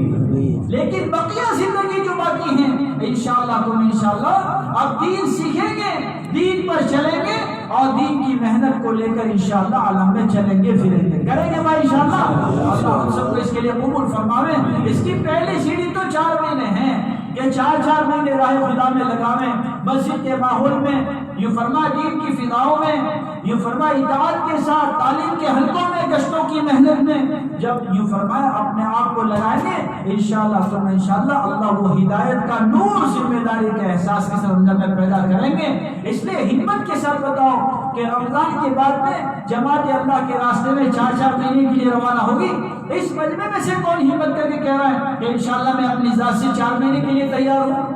لیکن بقیہ زندگی جو باقی ہے، انشاءاللہ اب دین سیکھیں گے، دین پر چلیں گے اور دین کی محنت کو لے کر انشاءاللہ عالم میں چلیں گے پھریں گے، کریں گے بھائی انشاءاللہ۔ اللہ ہم سب کو اس کے لیے قبول فرماوے۔ اس کی پہلی سیڑھی تو 4 مہینے ہیں کہ 4 مہینے راہ خدا میں لگاویں، مسجد کے ماحول میں، یوں فرما دین کی فضاؤں میں، یوں فرما اطاعت کے ساتھ تعلیم کے حلقوں میں، گشتوں کی محنت میں، جب یوں فرمایا اپنے آپ کو لگائیں گے انشاءاللہ اللہ وہ ہدایت کا نور ذمہ داری کے احساس کے ساتھ اندر میں پیدا کریں گے۔ اس لیے ہمت کے ساتھ بتاؤ کہ رمضان کے بعد میں جماعت اللہ کے راستے میں 4 مہینے کے لیے روانہ ہوگی۔ اس مجمع میں سے کون ہمت کر کے کہہ رہا ہے کہ انشاءاللہ میں اپنی ذات سے 4 مہینے کے لیے تیار ہوں؟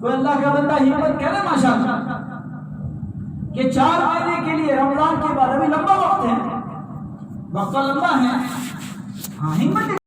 کوئی اللہ کا بندہ ہمت کرے ماشاءاللہ کہ 4 مہینے کے لیے رمضان کے بعد، ابھی لمبا وقت ہے، وقت لمبا ہے، ہاں ہمت